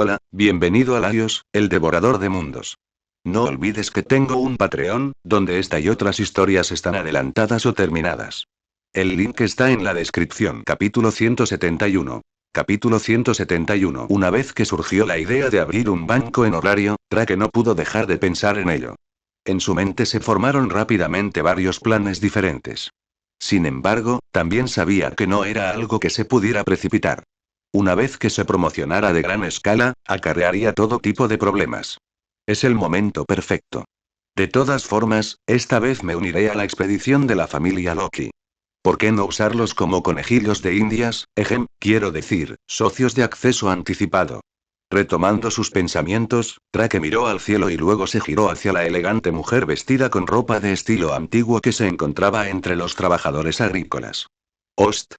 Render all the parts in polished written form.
Hola, bienvenido a Laios, el devorador de mundos. No olvides que tengo un Patreon, donde esta y otras historias están adelantadas o terminadas. El link está en la descripción. Capítulo 171. Capítulo 171. Una vez que surgió la idea de abrir un banco en horario, Drake no pudo dejar de pensar en ello. En su mente se formaron rápidamente varios planes diferentes. Sin embargo, también sabía que no era algo que se pudiera precipitar. Una vez que se promocionara de gran escala, acarrearía todo tipo de problemas. Es el momento perfecto. De todas formas, esta vez me uniré a la expedición de la familia Loki. ¿Por qué no usarlos como conejillos de indias? Quiero decir, socios de acceso anticipado. Retomando sus pensamientos, Drake miró al cielo y luego se giró hacia la elegante mujer vestida con ropa de estilo antiguo que se encontraba entre los trabajadores agrícolas.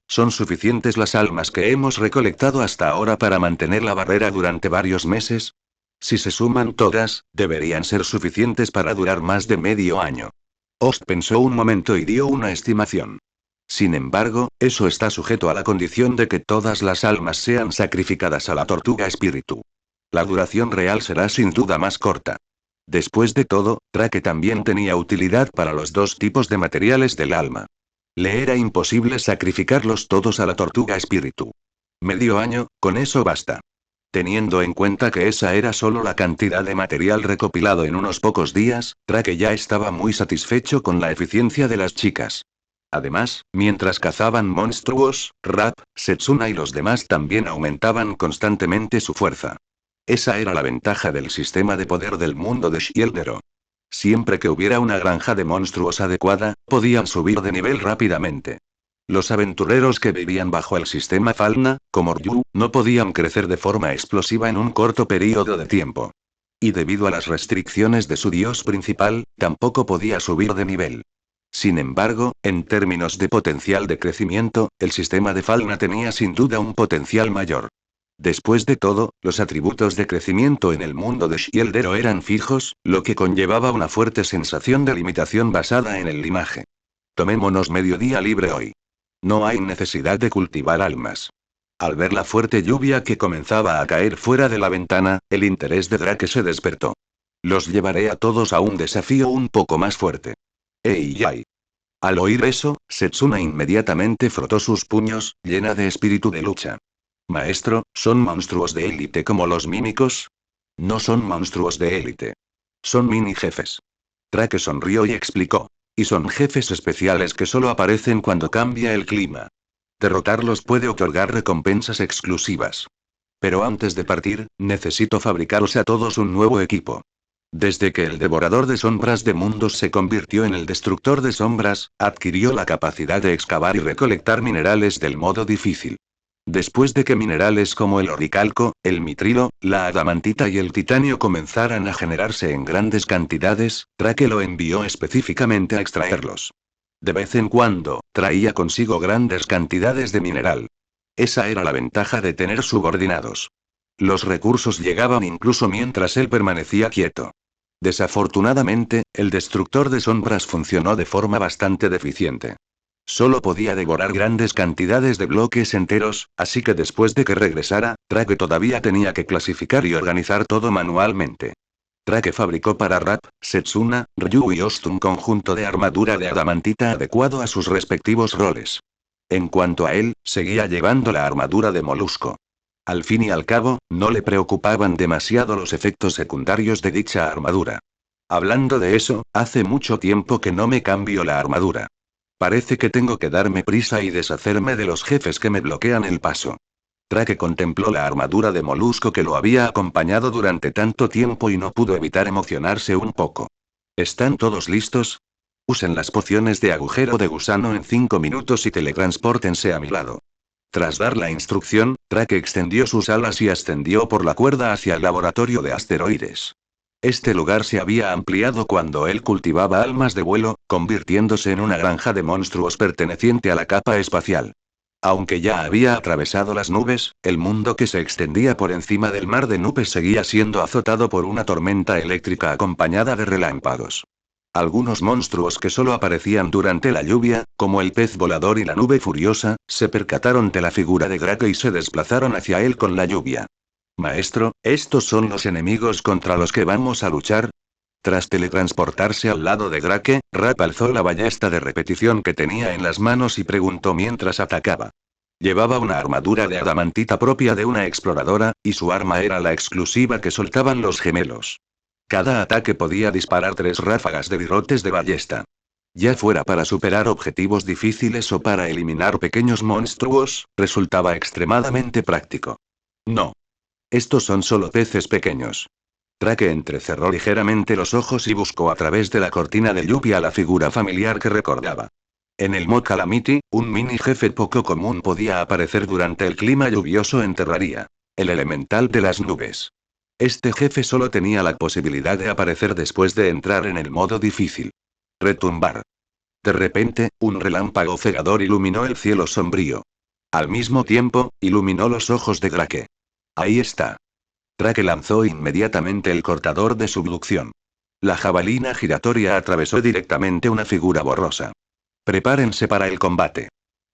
¿Son suficientes las almas que hemos recolectado hasta ahora para mantener la barrera durante varios meses? Si se suman todas, deberían ser suficientes para durar más de medio año. Ost pensó un momento y dio una estimación. Sin embargo, eso está sujeto a la condición de que todas las almas sean sacrificadas a la tortuga espíritu. La duración real será sin duda más corta. Después de todo, Drake también tenía utilidad para los dos tipos de materiales del alma. Le era imposible sacrificarlos todos a la tortuga espíritu. Medio año, con eso basta. Teniendo en cuenta que esa era solo la cantidad de material recopilado en unos pocos días, Drake ya estaba muy satisfecho con la eficiencia de las chicas. Además, mientras cazaban monstruos, Rap, Setsuna y los demás también aumentaban constantemente su fuerza. Esa era la ventaja del sistema de poder del mundo de Shieldero. Siempre que hubiera una granja de monstruos adecuada, podían subir de nivel rápidamente. Los aventureros que vivían bajo el sistema Falna, como Ryu, no podían crecer de forma explosiva en un corto periodo de tiempo. Y debido a las restricciones de su dios principal, tampoco podía subir de nivel. Sin embargo, en términos de potencial de crecimiento, el sistema de Falna tenía sin duda un potencial mayor. Después de todo, los atributos de crecimiento en el mundo de Shieldero eran fijos, lo que conllevaba una fuerte sensación de limitación basada en el limaje. Tomémonos mediodía libre hoy. No hay necesidad de cultivar almas. Al ver la fuerte lluvia que comenzaba a caer fuera de la ventana, el interés de Drake se despertó. Los llevaré a todos a un desafío un poco más fuerte. ¡Ey, ay! Al oír eso, Setsuna inmediatamente frotó sus puños, llena de espíritu de lucha. Maestro, ¿son monstruos de élite como los mímicos? No son monstruos de élite. Son mini jefes. Drake sonrió y explicó. Y son jefes especiales que solo aparecen cuando cambia el clima. Derrotarlos puede otorgar recompensas exclusivas. Pero antes de partir, necesito fabricaros a todos un nuevo equipo. Desde que el devorador de sombras de mundos se convirtió en el destructor de sombras, adquirió la capacidad de excavar y recolectar minerales del modo difícil. Después de que minerales como el oricalco, el mitrilo, la adamantita y el titanio comenzaran a generarse en grandes cantidades, Drake lo envió específicamente a extraerlos. De vez en cuando, traía consigo grandes cantidades de mineral. Esa era la ventaja de tener subordinados. Los recursos llegaban incluso mientras él permanecía quieto. Desafortunadamente, el destructor de sombras funcionó de forma bastante deficiente. Solo podía devorar grandes cantidades de bloques enteros, así que después de que regresara, Drake todavía tenía que clasificar y organizar todo manualmente. Drake fabricó para Rap, Setsuna, Ryu y Ost un conjunto de armadura de adamantita adecuado a sus respectivos roles. En cuanto a él, seguía llevando la armadura de molusco. Al fin y al cabo, no le preocupaban demasiado los efectos secundarios de dicha armadura. Hablando de eso, hace mucho tiempo que no me cambio la armadura. Parece que tengo que darme prisa y deshacerme de los jefes que me bloquean el paso. Drake contempló la armadura de molusco que lo había acompañado durante tanto tiempo y no pudo evitar emocionarse un poco. ¿Están todos listos? Usen las pociones de agujero de gusano en 5 minutos y teletranspórtense a mi lado. Tras dar la instrucción, Drake extendió sus alas y ascendió por la cuerda hacia el laboratorio de asteroides. Este lugar se había ampliado cuando él cultivaba almas de vuelo, convirtiéndose en una granja de monstruos perteneciente a la capa espacial. Aunque ya había atravesado las nubes, el mundo que se extendía por encima del mar de nubes seguía siendo azotado por una tormenta eléctrica acompañada de relámpagos. Algunos monstruos que solo aparecían durante la lluvia, como el pez volador y la nube furiosa, se percataron de la figura de Drake y se desplazaron hacia él con la lluvia. Maestro, ¿estos son los enemigos contra los que vamos a luchar? Tras teletransportarse al lado de Drake, Rap alzó la ballesta de repetición que tenía en las manos y preguntó mientras atacaba. Llevaba una armadura de adamantita propia de una exploradora, y su arma era la exclusiva que soltaban los gemelos. Cada ataque podía disparar 3 ráfagas de virotes de ballesta. Ya fuera para superar objetivos difíciles o para eliminar pequeños monstruos, resultaba extremadamente práctico. No. Estos son solo peces pequeños. Drake entrecerró ligeramente los ojos y buscó a través de la cortina de lluvia la figura familiar que recordaba. En el Mod Calamity, un mini jefe poco común podía aparecer durante el clima lluvioso en Terraria. El elemental de las nubes. Este jefe solo tenía la posibilidad de aparecer después de entrar en el modo difícil. Retumbar. De repente, un relámpago cegador iluminó el cielo sombrío. Al mismo tiempo, iluminó los ojos de Drake. Ahí está. Drake lanzó inmediatamente el cortador de subducción. La jabalina giratoria atravesó directamente una figura borrosa. Prepárense para el combate.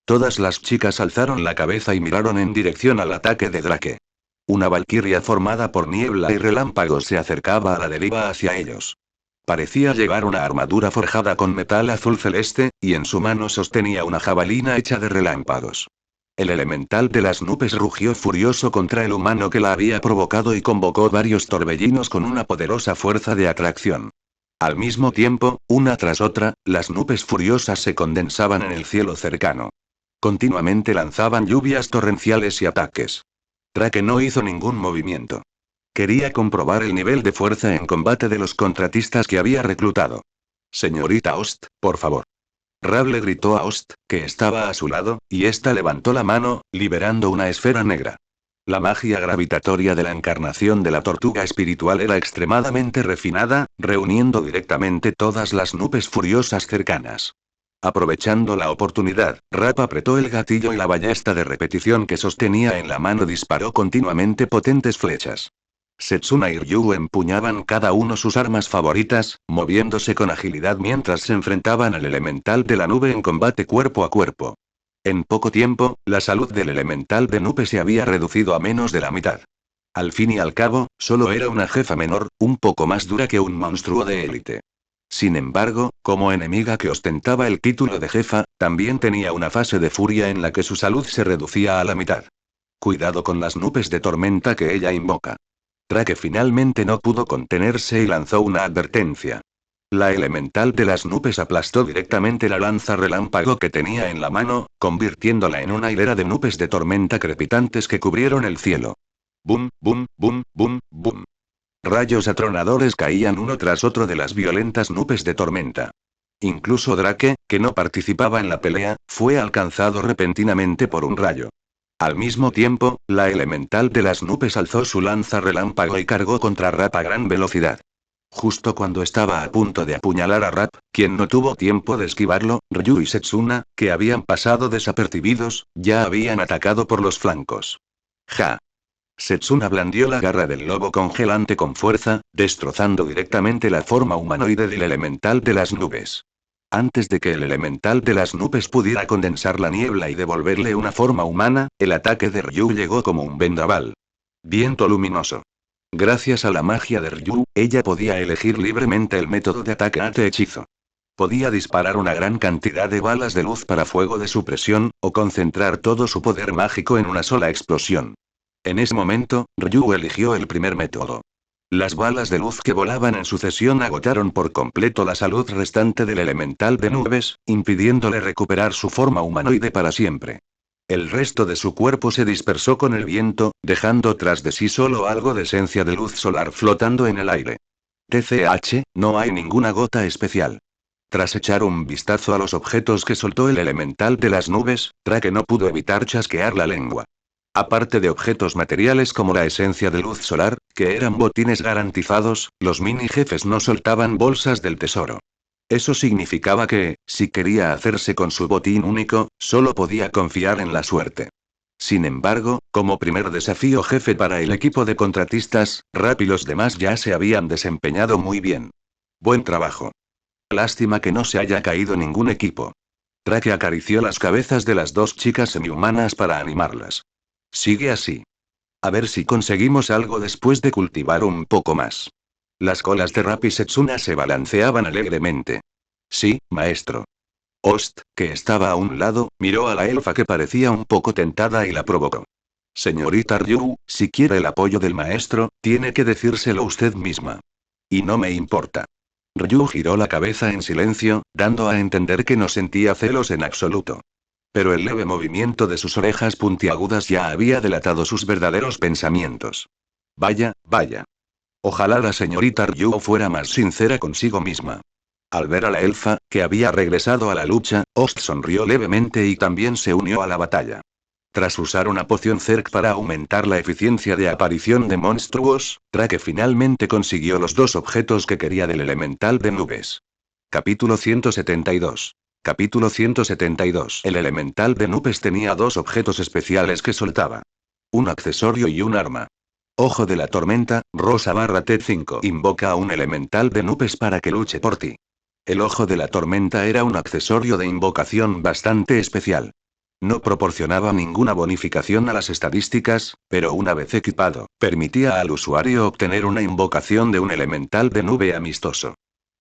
Todas las chicas alzaron la cabeza y miraron en dirección al ataque de Drake. Una valquiria formada por niebla y relámpagos se acercaba a la deriva hacia ellos. Parecía llevar una armadura forjada con metal azul celeste, y en su mano sostenía una jabalina hecha de relámpagos. El elemental de las nubes rugió furioso contra el humano que la había provocado y convocó varios torbellinos con una poderosa fuerza de atracción. Al mismo tiempo, una tras otra, las nubes furiosas se condensaban en el cielo cercano. Continuamente lanzaban lluvias torrenciales y ataques. Drake no hizo ningún movimiento. Quería comprobar el nivel de fuerza en combate de los contratistas que había reclutado. Señorita Ost, por favor. Rab le gritó a Ost, que estaba a su lado, y ésta levantó la mano, liberando una esfera negra. La magia gravitatoria de la encarnación de la tortuga espiritual era extremadamente refinada, reuniendo directamente todas las nubes furiosas cercanas. Aprovechando la oportunidad, Rap apretó el gatillo y la ballesta de repetición que sostenía en la mano disparó continuamente potentes flechas. Setsuna y Ryu empuñaban cada uno sus armas favoritas, moviéndose con agilidad mientras se enfrentaban al elemental de la nube en combate cuerpo a cuerpo. En poco tiempo, la salud del elemental de nube se había reducido a menos de la mitad. Al fin y al cabo, solo era una jefa menor, un poco más dura que un monstruo de élite. Sin embargo, como enemiga que ostentaba el título de jefa, también tenía una fase de furia en la que su salud se reducía a la mitad. Cuidado con las nubes de tormenta que ella invoca. Drake finalmente no pudo contenerse y lanzó una advertencia. La elemental de las nubes aplastó directamente la lanza relámpago que tenía en la mano, convirtiéndola en una hilera de nubes de tormenta crepitantes que cubrieron el cielo. Bum, bum, bum, bum, bum. Rayos atronadores caían uno tras otro de las violentas nubes de tormenta. Incluso Drake, que no participaba en la pelea, fue alcanzado repentinamente por un rayo. Al mismo tiempo, la elemental de las nubes alzó su lanza relámpago y cargó contra Rap a gran velocidad. Justo cuando estaba a punto de apuñalar a Rap, quien no tuvo tiempo de esquivarlo, Ryu y Setsuna, que habían pasado desapercibidos, ya habían atacado por los flancos. ¡Ja! Setsuna blandió la garra del lobo congelante con fuerza, destrozando directamente la forma humanoide del elemental de las nubes. Antes de que el elemental de las nubes pudiera condensar la niebla y devolverle una forma humana, el ataque de Ryu llegó como un vendaval. Viento luminoso. Gracias a la magia de Ryu, ella podía elegir libremente el método de ataque ante hechizo. Podía disparar una gran cantidad de balas de luz para fuego de supresión, o concentrar todo su poder mágico en una sola explosión. En ese momento, Ryu eligió el primer método. Las balas de luz que volaban en sucesión agotaron por completo la salud restante del elemental de nubes, impidiéndole recuperar su forma humanoide para siempre. El resto de su cuerpo se dispersó con el viento, dejando tras de sí solo algo de esencia de luz solar flotando en el aire. TCH, no hay ninguna gota especial. Tras echar un vistazo a los objetos que soltó el elemental de las nubes, Drake no pudo evitar chasquear la lengua. Aparte de objetos materiales como la esencia de luz solar, que eran botines garantizados, los mini jefes no soltaban bolsas del tesoro. Eso significaba que, si quería hacerse con su botín único, solo podía confiar en la suerte. Sin embargo, como primer desafío jefe para el equipo de contratistas, Rap y los demás ya se habían desempeñado muy bien. Buen trabajo. Lástima que no se haya caído ningún equipo. Drake acarició las cabezas de las dos chicas semihumanas para animarlas. Sigue así. A ver si conseguimos algo después de cultivar un poco más. Las colas de Rap y Setsuna se balanceaban alegremente. Sí, maestro. Ost, que estaba a un lado, miró a la elfa que parecía un poco tentada y la provocó. Señorita Ryu, si quiere el apoyo del maestro, tiene que decírselo usted misma. Y no me importa. Ryu giró la cabeza en silencio, dando a entender que no sentía celos en absoluto. Pero el leve movimiento de sus orejas puntiagudas ya había delatado sus verdaderos pensamientos. Vaya, vaya. Ojalá la señorita Ryu fuera más sincera consigo misma. Al ver a la elfa, que había regresado a la lucha, Ost sonrió levemente y también se unió a la batalla. Tras usar una poción Zerg para aumentar la eficiencia de aparición de monstruos, Drake finalmente consiguió los dos objetos que quería del elemental de nubes. Capítulo 172. Capítulo 172. El elemental de nubes tenía dos objetos especiales que soltaba. Un accesorio y un arma. Ojo de la tormenta, Rosa T5. Invoca a un elemental de nubes para que luche por ti. El ojo de la tormenta era un accesorio de invocación bastante especial. No proporcionaba ninguna bonificación a las estadísticas, pero una vez equipado, permitía al usuario obtener una invocación de un elemental de nube amistoso.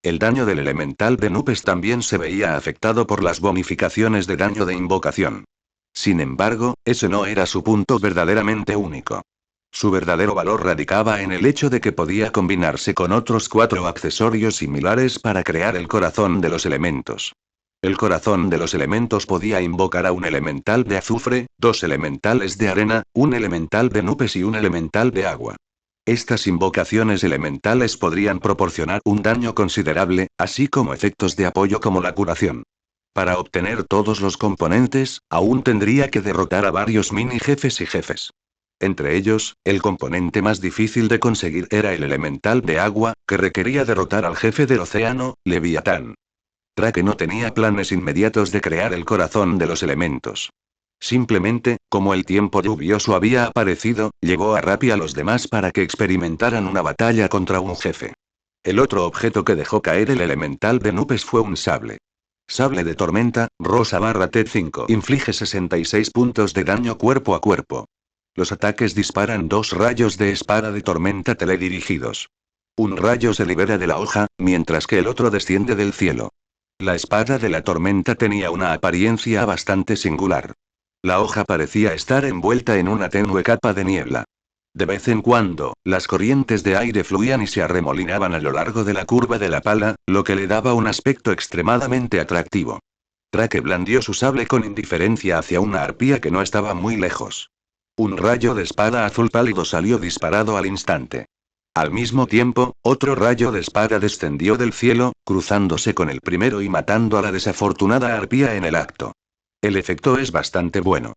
El daño del elemental de nubes también se veía afectado por las bonificaciones de daño de invocación. Sin embargo, ese no era su punto verdaderamente único. Su verdadero valor radicaba en el hecho de que podía combinarse con otros 4 accesorios similares para crear el corazón de los elementos. El corazón de los elementos podía invocar a un elemental de azufre, 2 elementales de arena, un elemental de nubes y un elemental de agua. Estas invocaciones elementales podrían proporcionar un daño considerable, así como efectos de apoyo como la curación. Para obtener todos los componentes, aún tendría que derrotar a varios mini jefes y jefes. Entre ellos, el componente más difícil de conseguir era el elemental de agua, que requería derrotar al jefe del océano, Leviatán. Drake no tenía planes inmediatos de crear el corazón de los elementos. Simplemente, como el tiempo lluvioso había aparecido, llevó a Rap y a los demás para que experimentaran una batalla contra un jefe. El otro objeto que dejó caer el elemental de nubes fue un sable. Sable de tormenta, Rosa T5. Inflige 66 puntos de daño cuerpo a cuerpo. Los ataques disparan 2 rayos de espada de tormenta teledirigidos. Un rayo se libera de la hoja, mientras que el otro desciende del cielo. La espada de la tormenta tenía una apariencia bastante singular. La hoja parecía estar envuelta en una tenue capa de niebla. De vez en cuando, las corrientes de aire fluían y se arremolinaban a lo largo de la curva de la pala, lo que le daba un aspecto extremadamente atractivo. Drake blandió su sable con indiferencia hacia una arpía que no estaba muy lejos. Un rayo de espada azul pálido salió disparado al instante. Al mismo tiempo, otro rayo de espada descendió del cielo, cruzándose con el primero y matando a la desafortunada arpía en el acto. El efecto es bastante bueno.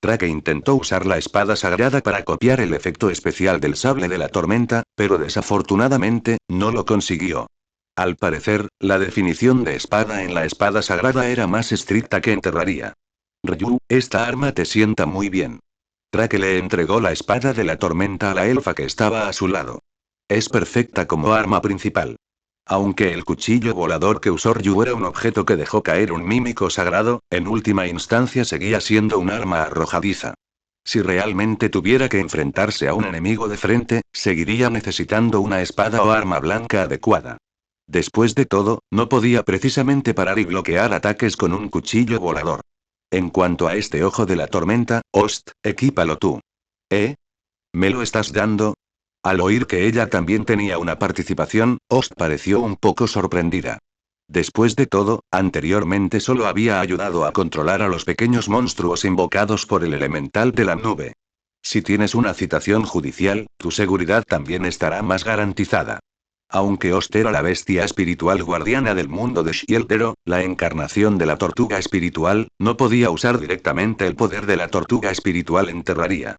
Drake intentó usar la espada sagrada para copiar el efecto especial del sable de la tormenta, pero desafortunadamente, no lo consiguió. Al parecer, la definición de espada en la espada sagrada era más estricta que en Terraria. Ryu, esta arma te sienta muy bien. Drake le entregó la espada de la tormenta a la elfa que estaba a su lado. Es perfecta como arma principal. Aunque el cuchillo volador que usó Ryu era un objeto que dejó caer un mímico sagrado, en última instancia seguía siendo un arma arrojadiza. Si realmente tuviera que enfrentarse a un enemigo de frente, seguiría necesitando una espada o arma blanca adecuada. Después de todo, no podía precisamente parar y bloquear ataques con un cuchillo volador. En cuanto a este ojo de la tormenta, Ost, equípalo tú. ¿Eh? ¿Me lo estás dando? Al oír que ella también tenía una participación, Ost pareció un poco sorprendida. Después de todo, anteriormente solo había ayudado a controlar a los pequeños monstruos invocados por el elemental de la nube. Si tienes una citación judicial, tu seguridad también estará más garantizada. Aunque Ost era la bestia espiritual guardiana del mundo de Shieldero, la encarnación de la tortuga espiritual, no podía usar directamente el poder de la tortuga espiritual en Terraria.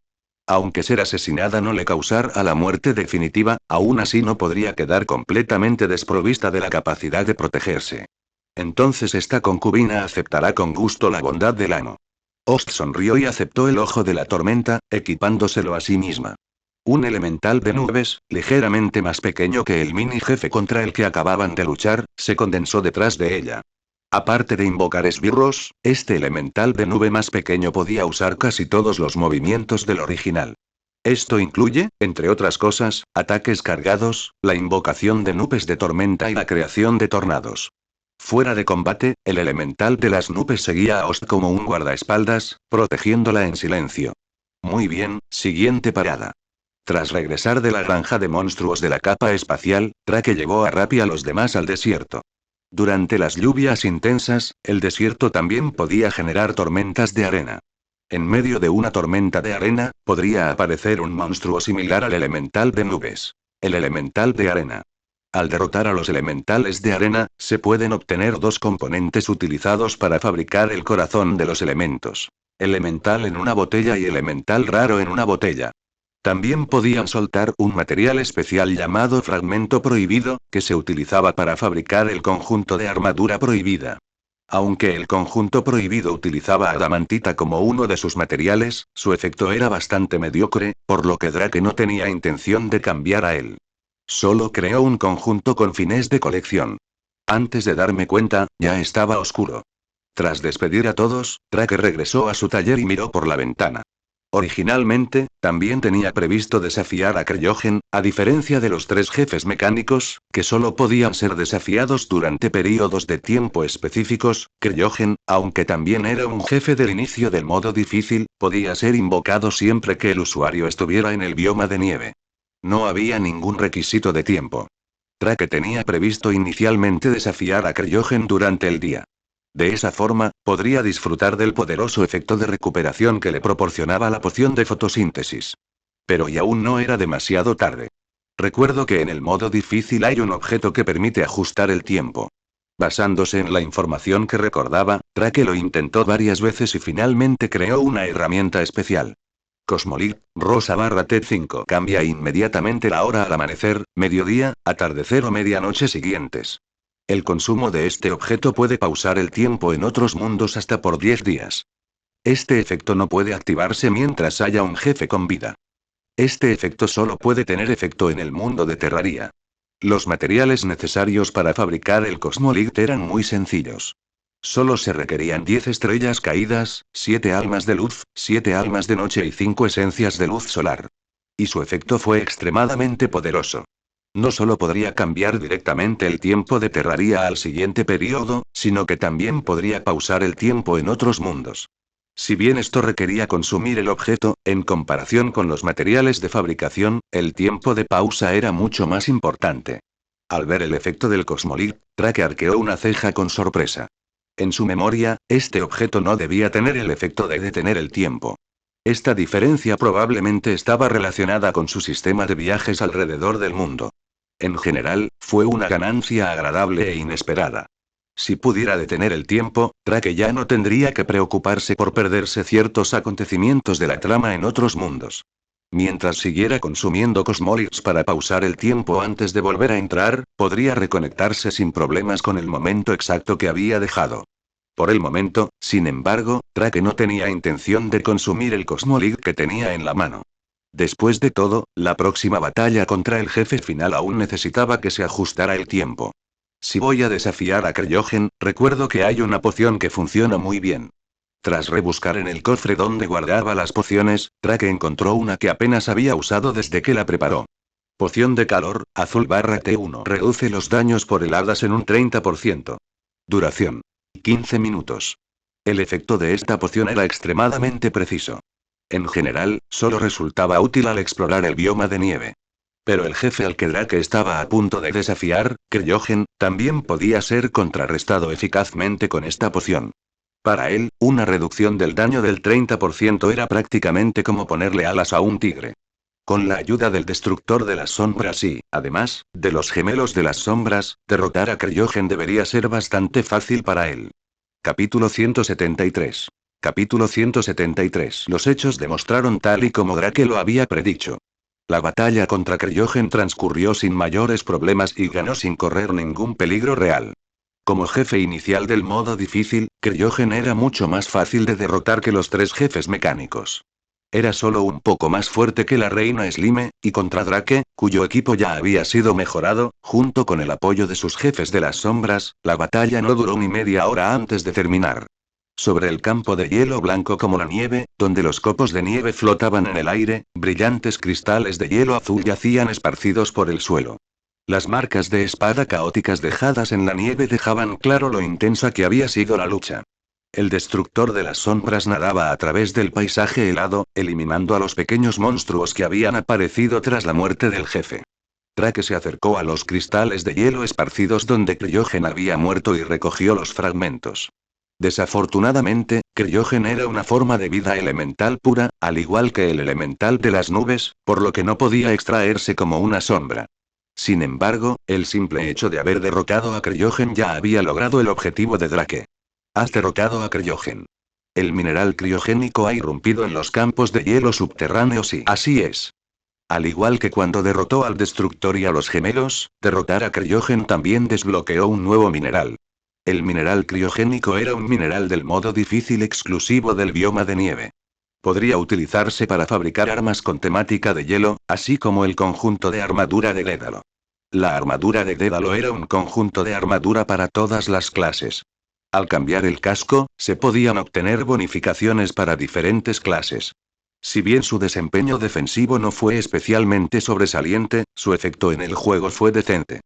Aunque ser asesinada no le causara la muerte definitiva, aún así no podría quedar completamente desprovista de la capacidad de protegerse. Entonces esta concubina aceptará con gusto la bondad del amo. Ost sonrió y aceptó el ojo de la tormenta, equipándoselo a sí misma. Un elemental de nubes, ligeramente más pequeño que el mini jefe contra el que acababan de luchar, se condensó detrás de ella. Aparte de invocar esbirros, este elemental de nube más pequeño podía usar casi todos los movimientos del original. Esto incluye, entre otras cosas, ataques cargados, la invocación de nubes de tormenta y la creación de tornados. Fuera de combate, el elemental de las nubes seguía a Ost como un guardaespaldas, protegiéndola en silencio. Muy bien, siguiente parada. Tras regresar de la granja de monstruos de la capa espacial, Drake llevó a Rap y a los demás al desierto. Durante las lluvias intensas, el desierto también podía generar tormentas de arena. En medio de una tormenta de arena, podría aparecer un monstruo similar al elemental de nubes. El elemental de arena. Al derrotar a los elementales de arena, se pueden obtener dos componentes utilizados para fabricar el corazón de los elementos. Elemental en una botella y elemental raro en una botella. También podían soltar un material especial llamado fragmento prohibido, que se utilizaba para fabricar el conjunto de armadura prohibida. Aunque el conjunto prohibido utilizaba adamantita como uno de sus materiales, su efecto era bastante mediocre, por lo que Drake no tenía intención de cambiar a él. Solo creó un conjunto con fines de colección. Antes de darme cuenta, ya estaba oscuro. Tras despedir a todos, Drake regresó a su taller y miró por la ventana. Originalmente, también tenía previsto desafiar a Kryogen, a diferencia de los tres jefes mecánicos, que solo podían ser desafiados durante períodos de tiempo específicos. Kryogen, aunque también era un jefe del inicio del modo difícil, podía ser invocado siempre que el usuario estuviera en el bioma de nieve. No había ningún requisito de tiempo. Drake tenía previsto inicialmente desafiar a Kryogen durante el día. De esa forma, podría disfrutar del poderoso efecto de recuperación que le proporcionaba la poción de fotosíntesis. Pero y aún no era demasiado tarde. Recuerdo que en el modo difícil hay un objeto que permite ajustar el tiempo. Basándose en la información que recordaba, Drake lo intentó varias veces y finalmente creó una herramienta especial. Cosmolit, rosa T5 cambia inmediatamente la hora al amanecer, mediodía, atardecer o medianoche siguientes. El consumo de este objeto puede pausar el tiempo en otros mundos hasta por 10 días. Este efecto no puede activarse mientras haya un jefe con vida. Este efecto solo puede tener efecto en el mundo de Terraria. Los materiales necesarios para fabricar el Cosmolit eran muy sencillos. Solo se requerían 10 estrellas caídas, 7 almas de luz, 7 almas de noche y 5 esencias de luz solar. Y su efecto fue extremadamente poderoso. No solo podría cambiar directamente el tiempo de Terraria al siguiente periodo, sino que también podría pausar el tiempo en otros mundos. Si bien esto requería consumir el objeto, en comparación con los materiales de fabricación, el tiempo de pausa era mucho más importante. Al ver el efecto del Cosmolit, Drake arqueó una ceja con sorpresa. En su memoria, este objeto no debía tener el efecto de detener el tiempo. Esta diferencia probablemente estaba relacionada con su sistema de viajes alrededor del mundo. En general, fue una ganancia agradable e inesperada. Si pudiera detener el tiempo, Drake ya no tendría que preocuparse por perderse ciertos acontecimientos de la trama en otros mundos. Mientras siguiera consumiendo Cosmolits para pausar el tiempo antes de volver a entrar, podría reconectarse sin problemas con el momento exacto que había dejado. Por el momento, sin embargo, Drake no tenía intención de consumir el Cosmolit que tenía en la mano. Después de todo, la próxima batalla contra el jefe final aún necesitaba que se ajustara el tiempo. Si voy a desafiar a Kryogen, recuerdo que hay una poción que funciona muy bien. Tras rebuscar en el cofre donde guardaba las pociones, Drake encontró una que apenas había usado desde que la preparó. Poción de calor, azul T1. Reduce los daños por heladas en un 30%. Duración: 15 minutos. El efecto de esta poción era extremadamente preciso. En general, solo resultaba útil al explorar el bioma de nieve. Pero el jefe al que Drake estaba a punto de desafiar, Kryogen, también podía ser contrarrestado eficazmente con esta poción. Para él, una reducción del daño del 30% era prácticamente como ponerle alas a un tigre. Con la ayuda del destructor de las sombras y, además, de los gemelos de las sombras, derrotar a Kryogen debería ser bastante fácil para él. Capítulo 173. Capítulo 173. Los hechos demostraron tal y como Drake lo había predicho. La batalla contra Kryogen transcurrió sin mayores problemas y ganó sin correr ningún peligro real. Como jefe inicial del modo difícil, Kryogen era mucho más fácil de derrotar que los tres jefes mecánicos. Era solo un poco más fuerte que la reina Slime, y contra Drake, cuyo equipo ya había sido mejorado, junto con el apoyo de sus jefes de las sombras, la batalla no duró ni media hora antes de terminar. Sobre el campo de hielo blanco como la nieve, donde los copos de nieve flotaban en el aire, brillantes cristales de hielo azul yacían esparcidos por el suelo. Las marcas de espada caóticas dejadas en la nieve dejaban claro lo intensa que había sido la lucha. El destructor de las sombras nadaba a través del paisaje helado, eliminando a los pequeños monstruos que habían aparecido tras la muerte del jefe. Drake se acercó a los cristales de hielo esparcidos donde Kryogen había muerto y recogió los fragmentos. Desafortunadamente, Kryogen era una forma de vida elemental pura, al igual que el elemental de las nubes, por lo que no podía extraerse como una sombra. Sin embargo, el simple hecho de haber derrotado a Kryogen ya había logrado el objetivo de Drake. Has derrotado a Kryogen. El mineral criogénico ha irrumpido en los campos de hielo subterráneos y así es. Al igual que cuando derrotó al Destructor y a los gemelos, derrotar a Kryogen también desbloqueó un nuevo mineral. El mineral criogénico era un mineral del modo difícil exclusivo del bioma de nieve. Podría utilizarse para fabricar armas con temática de hielo, así como el conjunto de armadura de Dédalo. La armadura de Dédalo era un conjunto de armadura para todas las clases. Al cambiar el casco, se podían obtener bonificaciones para diferentes clases. Si bien su desempeño defensivo no fue especialmente sobresaliente, su efecto en el juego fue decente.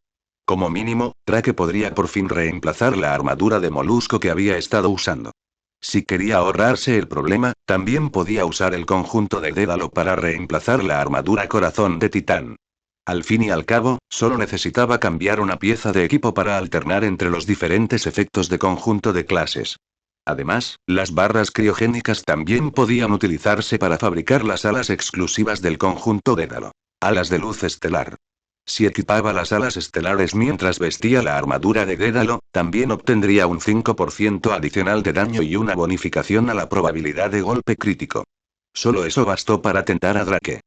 Como mínimo, Drake podría por fin reemplazar la armadura de molusco que había estado usando. Si quería ahorrarse el problema, también podía usar el conjunto de Dédalo para reemplazar la armadura corazón de titán. Al fin y al cabo, solo necesitaba cambiar una pieza de equipo para alternar entre los diferentes efectos de conjunto de clases. Además, las barras criogénicas también podían utilizarse para fabricar las alas exclusivas del conjunto Dédalo. Alas de luz estelar. Si equipaba las alas estelares mientras vestía la armadura de Dédalo, también obtendría un 5% adicional de daño y una bonificación a la probabilidad de golpe crítico. Solo eso bastó para tentar a Drake.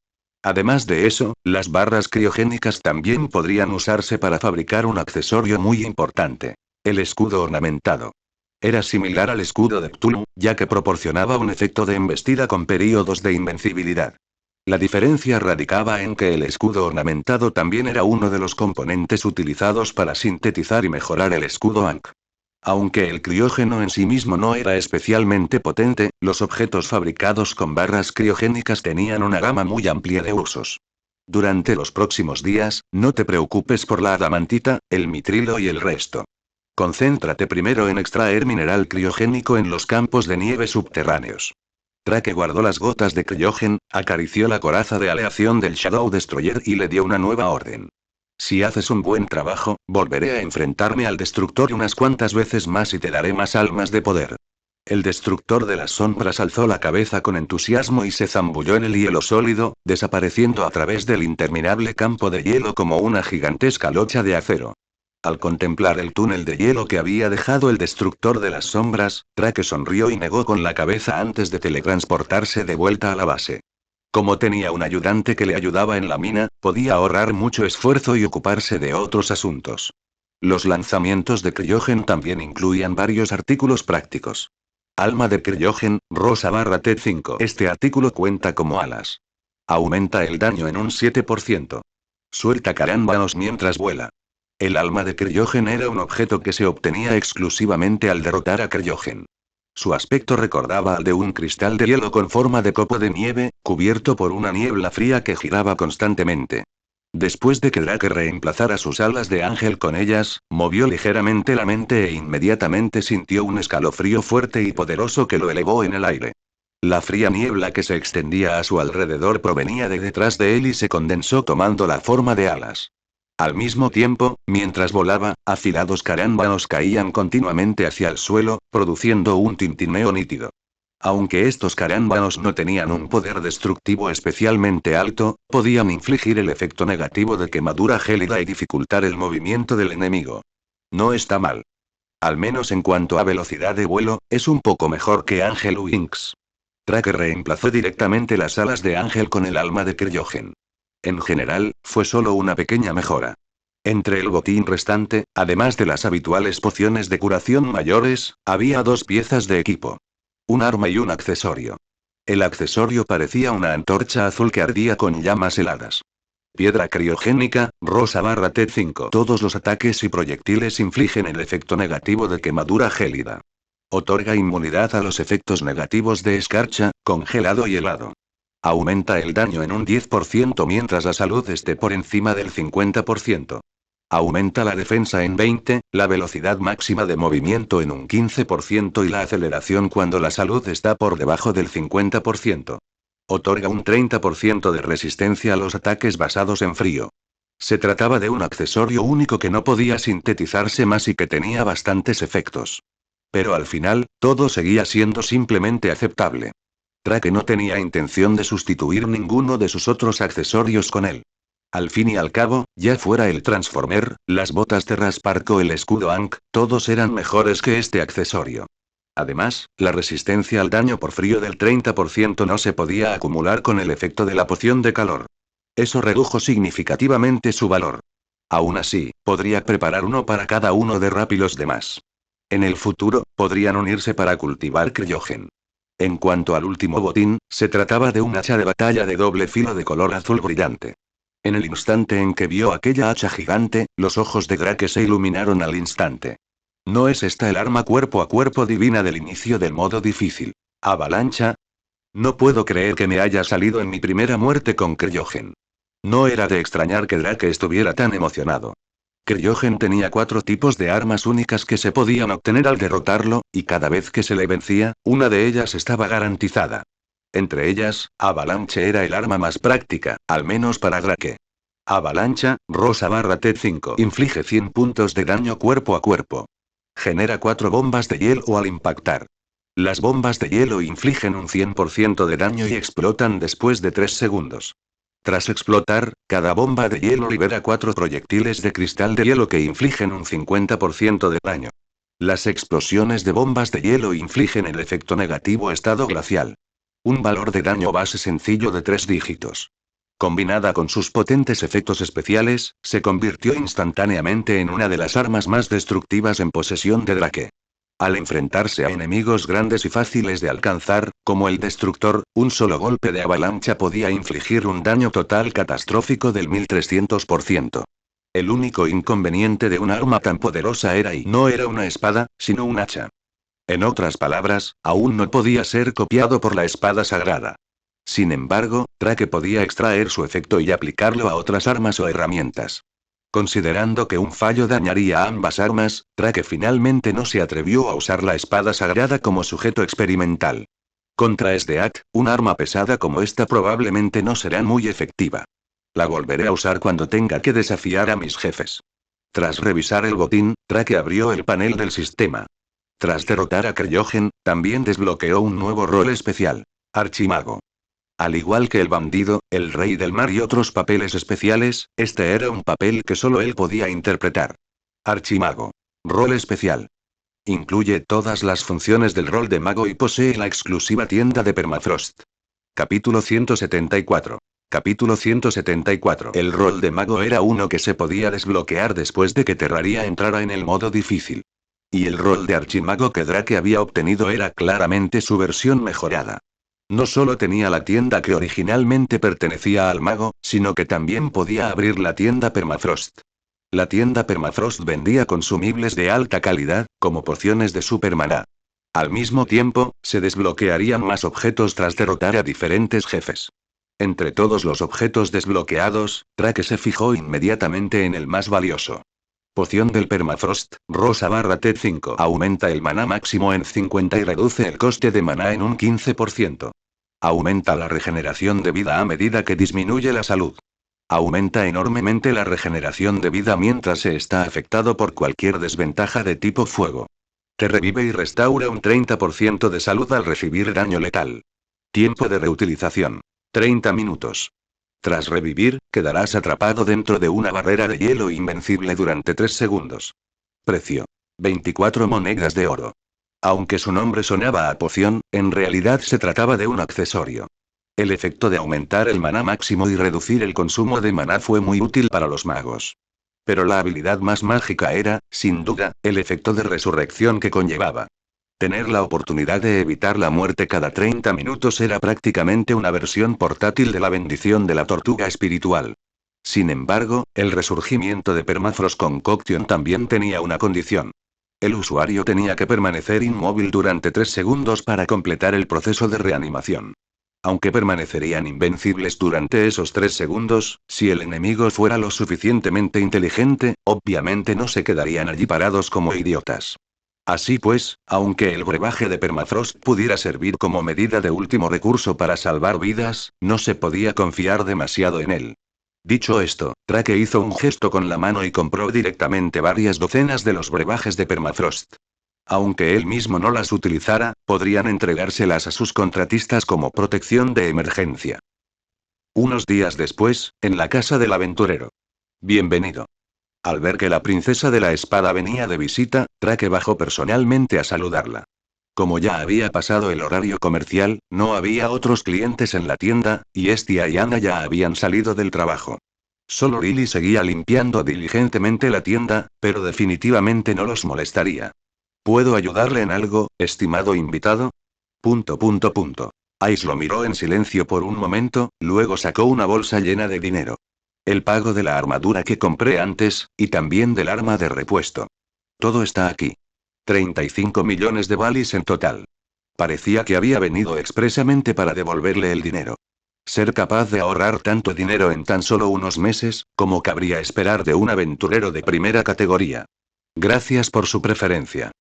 Además de eso, las barras criogénicas también podrían usarse para fabricar un accesorio muy importante: el escudo ornamentado. Era similar al escudo de Cthulhu, ya que proporcionaba un efecto de embestida con períodos de invencibilidad. La diferencia radicaba en que el escudo ornamentado también era uno de los componentes utilizados para sintetizar y mejorar el escudo Ankh. Aunque el criógeno en sí mismo no era especialmente potente, los objetos fabricados con barras criogénicas tenían una gama muy amplia de usos. Durante los próximos días, no te preocupes por la adamantita, el mitrilo y el resto. Concéntrate primero en extraer mineral criogénico en los campos de nieve subterráneos. Drake guardó las gotas de criógeno, acarició la coraza de aleación del Shadow Destroyer y le dio una nueva orden. Si haces un buen trabajo, volveré a enfrentarme al Destructor unas cuantas veces más y te daré más almas de poder. El Destructor de las sombras alzó la cabeza con entusiasmo y se zambulló en el hielo sólido, desapareciendo a través del interminable campo de hielo como una gigantesca locha de acero. Al contemplar el túnel de hielo que había dejado el Destructor de las sombras, Drake sonrió y negó con la cabeza antes de teletransportarse de vuelta a la base. Como tenía un ayudante que le ayudaba en la mina, podía ahorrar mucho esfuerzo y ocuparse de otros asuntos. Los lanzamientos de criógeno también incluían varios artículos prácticos. Alma de criógeno, rosa/T5. Este artículo cuenta como alas. Aumenta el daño en un 7%. Suelta carámbanos mientras vuela. El alma de criógeno era un objeto que se obtenía exclusivamente al derrotar a criógeno. Su aspecto recordaba al de un cristal de hielo con forma de copo de nieve, cubierto por una niebla fría que giraba constantemente. Después de que Drake reemplazara sus alas de ángel con ellas, movió ligeramente la mente e inmediatamente sintió un escalofrío fuerte y poderoso que lo elevó en el aire. La fría niebla que se extendía a su alrededor provenía de detrás de él y se condensó tomando la forma de alas. Al mismo tiempo, mientras volaba, afilados carámbanos caían continuamente hacia el suelo, produciendo un tintineo nítido. Aunque estos carámbanos no tenían un poder destructivo especialmente alto, podían infligir el efecto negativo de quemadura gélida y dificultar el movimiento del enemigo. No está mal. Al menos en cuanto a velocidad de vuelo, es un poco mejor que Angel Wings. Drake reemplazó directamente las alas de ángel con el alma de criógeno. En general, fue solo una pequeña mejora. Entre el botín restante, además de las habituales pociones de curación mayores, había 2 piezas de equipo. Un arma y un accesorio. El accesorio parecía una antorcha azul que ardía con llamas heladas. Piedra criogénica, rosa/T5. Todos los ataques y proyectiles infligen el efecto negativo de quemadura gélida. Otorga inmunidad a los efectos negativos de escarcha, congelado y helado. Aumenta el daño en un 10% mientras la salud esté por encima del 50%. Aumenta la defensa en 20, la velocidad máxima de movimiento en un 15% y la aceleración cuando la salud está por debajo del 50%. Otorga un 30% de resistencia a los ataques basados en frío. Se trataba de un accesorio único que no podía sintetizarse más y que tenía bastantes efectos. Pero al final, todo seguía siendo simplemente aceptable. Drake no tenía intención de sustituir ninguno de sus otros accesorios con él. Al fin y al cabo, ya fuera el Transformer, las botas de Raspark o el escudo Ankh, todos eran mejores que este accesorio. Además, la resistencia al daño por frío del 30% no se podía acumular con el efecto de la poción de calor. Eso redujo significativamente su valor. Aún así, podría preparar uno para cada uno de Rap y los demás. En el futuro, podrían unirse para cultivar Cryogen. En cuanto al último botín, se trataba de un hacha de batalla de doble filo de color azul brillante. En el instante en que vio aquella hacha gigante, los ojos de Drake se iluminaron al instante. ¿No es esta el arma cuerpo a cuerpo divina del inicio del modo difícil? ¿Avalancha? No puedo creer que me haya salido en mi primera muerte con Cryogen. No era de extrañar que Drake estuviera tan emocionado. Cryogen tenía 4 tipos de armas únicas que se podían obtener al derrotarlo, y cada vez que se le vencía, una de ellas estaba garantizada. Entre ellas, Avalanche era el arma más práctica, al menos para Drake. Avalancha, Rosa/T5. Inflige 100 puntos de daño cuerpo a cuerpo. Genera 4 bombas de hielo al impactar. Las bombas de hielo infligen un 100% de daño y explotan después de 3 segundos. Tras explotar, cada bomba de hielo libera 4 proyectiles de cristal de hielo que infligen un 50% de daño. Las explosiones de bombas de hielo infligen el efecto negativo estado glacial. Un valor de daño base sencillo de 3 dígitos. Combinada con sus potentes efectos especiales, se convirtió instantáneamente en una de las armas más destructivas en posesión de Drake. Al enfrentarse a enemigos grandes y fáciles de alcanzar, como el Destructor, un solo golpe de avalancha podía infligir un daño total catastrófico del 1300%. El único inconveniente de un arma tan poderosa era y no era una espada, sino un hacha. En otras palabras, aún no podía ser copiado por la espada sagrada. Sin embargo, Drake podía extraer su efecto y aplicarlo a otras armas o herramientas. Considerando que un fallo dañaría a ambas armas, Drake finalmente no se atrevió a usar la espada sagrada como sujeto experimental. Contra Sdeak, un arma pesada como esta probablemente no será muy efectiva. La volveré a usar cuando tenga que desafiar a mis jefes. Tras revisar el botín, Drake abrió el panel del sistema. Tras derrotar a Cryogen, también desbloqueó un nuevo rol especial: Archimago. Al igual que el bandido, el rey del mar y otros papeles especiales, este era un papel que solo él podía interpretar. Archimago. Rol especial. Incluye todas las funciones del rol de mago y posee la exclusiva tienda de Permafrost. Capítulo 174. Capítulo 174. El rol de mago era uno que se podía desbloquear después de que Terraria entrara en el modo difícil. Y el rol de archimago que Drake había obtenido era claramente su versión mejorada. No solo tenía la tienda que originalmente pertenecía al mago, sino que también podía abrir la tienda Permafrost. La tienda Permafrost vendía consumibles de alta calidad, como pociones de supermaná. Al mismo tiempo, se desbloquearían más objetos tras derrotar a diferentes jefes. Entre todos los objetos desbloqueados, Drake se fijó inmediatamente en el más valioso. Poción del Permafrost, Rosa/T5. Aumenta el maná máximo en 50 y reduce el coste de maná en un 15%. Aumenta la regeneración de vida a medida que disminuye la salud. Aumenta enormemente la regeneración de vida mientras se está afectado por cualquier desventaja de tipo fuego. Te revive y restaura un 30% de salud al recibir daño letal. Tiempo de reutilización: 30 minutos. Tras revivir, quedarás atrapado dentro de una barrera de hielo invencible durante 3 segundos. Precio: 24 monedas de oro. Aunque su nombre sonaba a poción, en realidad se trataba de un accesorio. El efecto de aumentar el maná máximo y reducir el consumo de maná fue muy útil para los magos. Pero la habilidad más mágica era, sin duda, el efecto de resurrección que conllevaba. Tener la oportunidad de evitar la muerte cada 30 minutos era prácticamente una versión portátil de la bendición de la tortuga espiritual. Sin embargo, el resurgimiento de Permafrost Concoction también tenía una condición. El usuario tenía que permanecer inmóvil durante 3 segundos para completar el proceso de reanimación. Aunque permanecerían invencibles durante esos 3 segundos, si el enemigo fuera lo suficientemente inteligente, obviamente no se quedarían allí parados como idiotas. Así pues, aunque el brebaje de Permafrost pudiera servir como medida de último recurso para salvar vidas, no se podía confiar demasiado en él. Dicho esto, Drake hizo un gesto con la mano y compró directamente varias docenas de los brebajes de Permafrost. Aunque él mismo no las utilizara, podrían entregárselas a sus contratistas como protección de emergencia. Unos días después, en la casa del aventurero. Bienvenido. Al ver que la princesa de la espada venía de visita, Drake bajó personalmente a saludarla. Como ya había pasado el horario comercial, no había otros clientes en la tienda, y Estia y Ana ya habían salido del trabajo. Solo Lily seguía limpiando diligentemente la tienda, pero definitivamente no los molestaría. ¿Puedo ayudarle en algo, estimado invitado? Ice lo miró en silencio por un momento, luego sacó una bolsa llena de dinero. El pago de la armadura que compré antes, y también del arma de repuesto. Todo está aquí. 35 millones de balis en total. Parecía que había venido expresamente para devolverle el dinero. Ser capaz de ahorrar tanto dinero en tan solo unos meses, como cabría esperar de un aventurero de primera categoría. Gracias por su preferencia.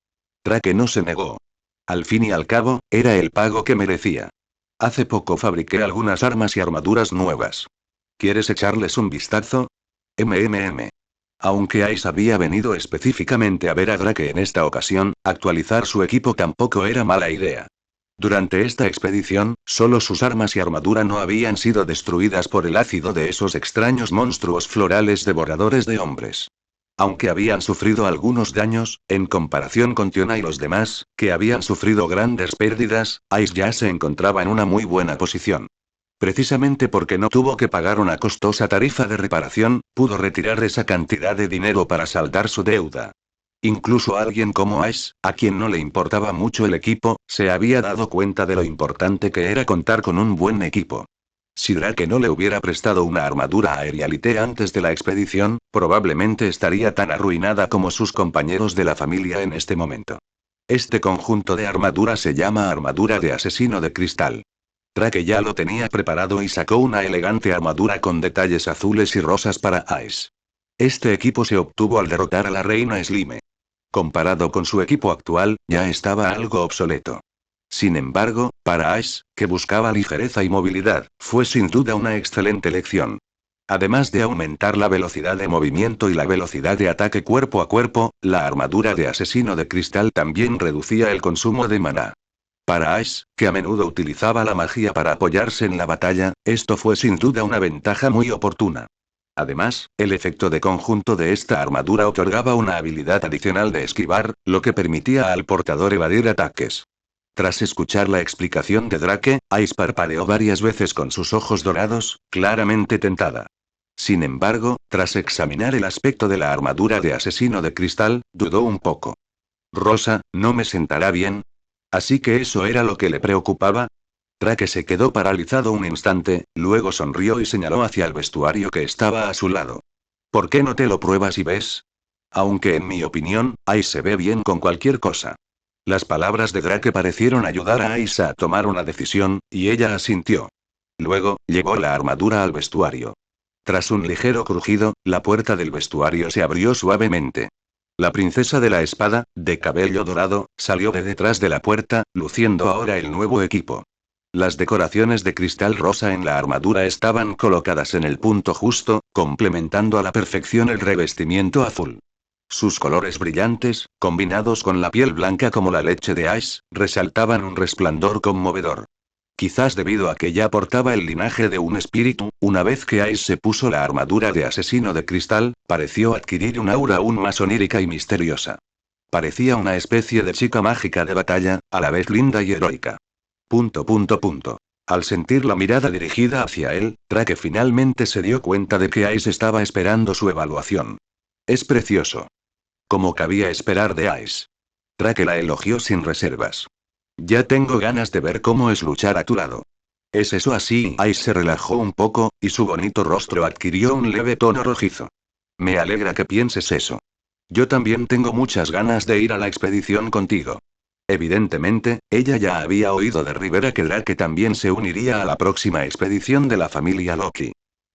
Drake no se negó. Al fin y al cabo, era el pago que merecía. Hace poco fabriqué algunas armas y armaduras nuevas. ¿Quieres echarles un vistazo? Aunque Ice había venido específicamente a ver a Drake en esta ocasión, actualizar su equipo tampoco era mala idea. Durante esta expedición, solo sus armas y armadura no habían sido destruidas por el ácido de esos extraños monstruos florales devoradores de hombres. Aunque habían sufrido algunos daños, en comparación con Tiona y los demás, que habían sufrido grandes pérdidas, Ice ya se encontraba en una muy buena posición. Precisamente porque no tuvo que pagar una costosa tarifa de reparación, pudo retirar esa cantidad de dinero para saldar su deuda. Incluso alguien como Ash, a quien no le importaba mucho el equipo, se había dado cuenta de lo importante que era contar con un buen equipo. Si Drake no le hubiera prestado una armadura a Aerialite antes de la expedición, probablemente estaría tan arruinada como sus compañeros de la familia en este momento. Este conjunto de armadura se llama armadura de asesino de cristal. Drake ya lo tenía preparado y sacó una elegante armadura con detalles azules y rosas para Ice. Este equipo se obtuvo al derrotar a la reina Slime. Comparado con su equipo actual, ya estaba algo obsoleto. Sin embargo, para Ice, que buscaba ligereza y movilidad, fue sin duda una excelente elección. Además de aumentar la velocidad de movimiento y la velocidad de ataque cuerpo a cuerpo, la armadura de asesino de cristal también reducía el consumo de maná. Para Ash, que a menudo utilizaba la magia para apoyarse en la batalla, esto fue sin duda una ventaja muy oportuna. Además, el efecto de conjunto de esta armadura otorgaba una habilidad adicional de esquivar, lo que permitía al portador evadir ataques. Tras escuchar la explicación de Drake, Ice parpadeó varias veces con sus ojos dorados, claramente tentada. Sin embargo, tras examinar el aspecto de la armadura de asesino de cristal, dudó un poco. Rosa, ¿no me sentará bien? ¿Así que eso era lo que le preocupaba? Drake se quedó paralizado un instante, luego sonrió y señaló hacia el vestuario que estaba a su lado. ¿Por qué no te lo pruebas y ves? Aunque en mi opinión, Ice se ve bien con cualquier cosa. Las palabras de Drake parecieron ayudar a Ice a tomar una decisión, y ella asintió. Luego, llevó la armadura al vestuario. Tras un ligero crujido, la puerta del vestuario se abrió suavemente. La princesa de la espada, de cabello dorado, salió de detrás de la puerta, luciendo ahora el nuevo equipo. Las decoraciones de cristal rosa en la armadura estaban colocadas en el punto justo, complementando a la perfección el revestimiento azul. Sus colores brillantes, combinados con la piel blanca como la leche de Ash, resaltaban un resplandor conmovedor. Quizás debido a que ya portaba el linaje de un espíritu, una vez que Ace se puso la armadura de asesino de cristal, pareció adquirir un aura aún más onírica y misteriosa. Parecía una especie de chica mágica de batalla, a la vez linda y heroica. Al sentir la mirada dirigida hacia él, Drake finalmente se dio cuenta de que Ace estaba esperando su evaluación. Es precioso. Como cabía esperar de Ace. Drake la elogió sin reservas. Ya tengo ganas de ver cómo es luchar a tu lado. ¿Es eso así? Ice se relajó un poco, y su bonito rostro adquirió un leve tono rojizo. Me alegra que pienses eso. Yo también tengo muchas ganas de ir a la expedición contigo. Evidentemente, ella ya había oído de Rivera que Drake también se uniría a la próxima expedición de la familia Loki.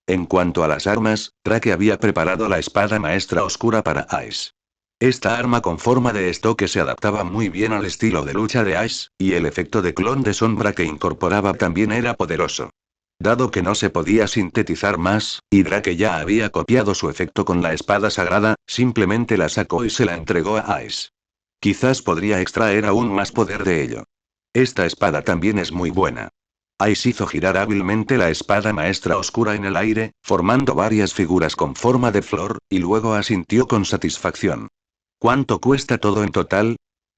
En cuanto a las armas, Drake había preparado la espada maestra oscura para Ace. Esta arma con forma de estoque se adaptaba muy bien al estilo de lucha de Ace, y el efecto de clon de sombra que incorporaba también era poderoso. Dado que no se podía sintetizar más, y Drake ya había copiado su efecto con la espada sagrada, simplemente la sacó y se la entregó a Ace. Quizás podría extraer aún más poder de ello. Esta espada también es muy buena. Ice hizo girar hábilmente la espada maestra oscura en el aire, formando varias figuras con forma de flor, y luego asintió con satisfacción. ¿Cuánto cuesta todo en total?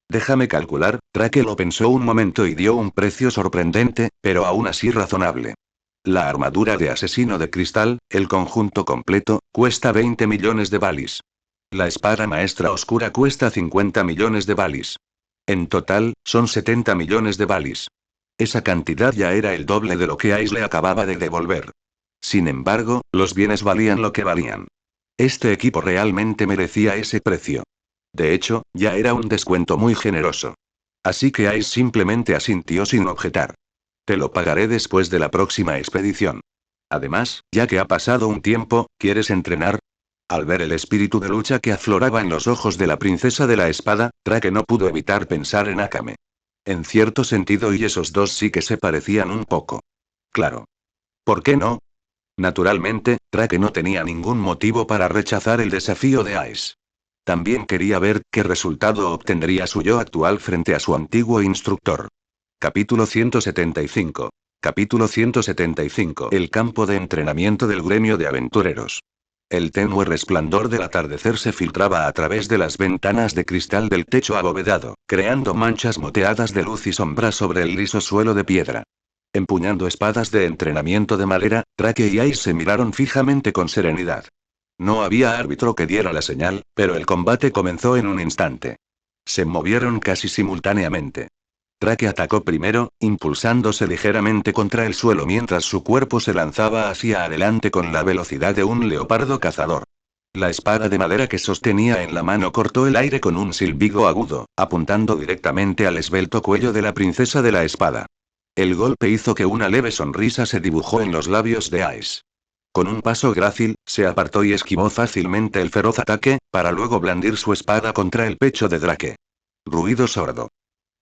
Déjame calcular. Drake lo pensó un momento y dio un precio sorprendente, pero aún así razonable. La armadura de asesino de cristal, el conjunto completo, cuesta 20 millones de balis. La espada maestra oscura cuesta 50 millones de balis. En total, son 70 millones de balis. Esa cantidad ya era el doble de lo que Ice le acababa de devolver. Sin embargo, los bienes valían lo que valían. Este equipo realmente merecía ese precio. De hecho, ya era un descuento muy generoso. Así que Ice simplemente asintió sin objetar. Te lo pagaré después de la próxima expedición. Además, ya que ha pasado un tiempo, ¿quieres entrenar? Al ver el espíritu de lucha que afloraba en los ojos de la princesa de la espada, Drake no pudo evitar pensar en Akame. En cierto sentido, y esos dos sí que se parecían un poco. Claro. ¿Por qué no? Naturalmente, Drake no tenía ningún motivo para rechazar el desafío de Ice. También quería ver qué resultado obtendría su yo actual frente a su antiguo instructor. Capítulo 175. Capítulo 175. El campo de entrenamiento del gremio de aventureros. El tenue resplandor del atardecer se filtraba a través de las ventanas de cristal del techo abovedado, creando manchas moteadas de luz y sombra sobre el liso suelo de piedra. Empuñando espadas de entrenamiento de madera, Drake y Ice se miraron fijamente con serenidad. No había árbitro que diera la señal, pero el combate comenzó en un instante. Se movieron casi simultáneamente. Drake atacó primero, impulsándose ligeramente contra el suelo mientras su cuerpo se lanzaba hacia adelante con la velocidad de un leopardo cazador. La espada de madera que sostenía en la mano cortó el aire con un silbido agudo, apuntando directamente al esbelto cuello de la princesa de la espada. El golpe hizo que una leve sonrisa se dibujó en los labios de Ice. Con un paso grácil, se apartó y esquivó fácilmente el feroz ataque, para luego blandir su espada contra el pecho de Drake. Ruido sordo.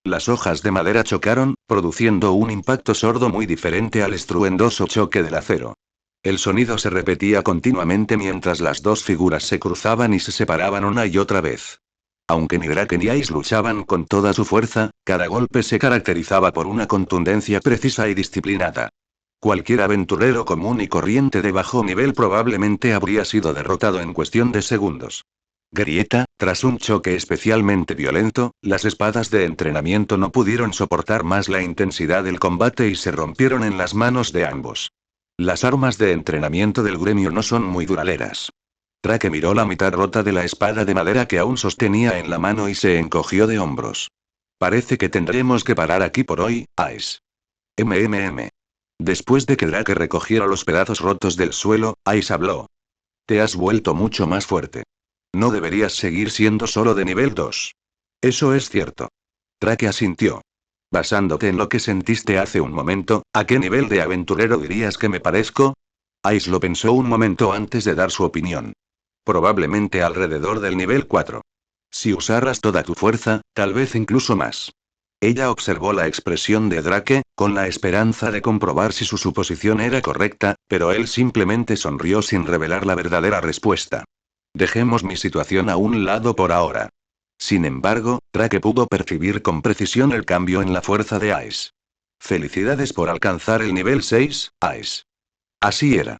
Las hojas de madera chocaron, produciendo un impacto sordo muy diferente al estruendoso choque del acero. El sonido se repetía continuamente mientras las dos figuras se cruzaban y se separaban una y otra vez. Aunque ni Drake ni Ice luchaban con toda su fuerza, cada golpe se caracterizaba por una contundencia precisa y disciplinada. Cualquier aventurero común y corriente de bajo nivel probablemente habría sido derrotado en cuestión de segundos. Grieta, tras un choque especialmente violento, las espadas de entrenamiento no pudieron soportar más la intensidad del combate y se rompieron en las manos de ambos. Las armas de entrenamiento del gremio no son muy duraderas. Drake miró la mitad rota de la espada de madera que aún sostenía en la mano y se encogió de hombros. Parece que tendremos que parar aquí por hoy, Ice. Después de que Drake recogiera los pedazos rotos del suelo, Ice habló. Te has vuelto mucho más fuerte. No deberías seguir siendo solo de nivel 2. Eso es cierto. Drake asintió. Basándote en lo que sentiste hace un momento, ¿a qué nivel de aventurero dirías que me parezco? Ice lo pensó un momento antes de dar su opinión. Probablemente alrededor del nivel 4. Si usaras toda tu fuerza, tal vez incluso más. Ella observó la expresión de Drake, con la esperanza de comprobar si su suposición era correcta, pero él simplemente sonrió sin revelar la verdadera respuesta. Dejemos mi situación a un lado por ahora. Sin embargo, Drake pudo percibir con precisión el cambio en la fuerza de Ice. Felicidades por alcanzar el nivel 6, Ice. Así era.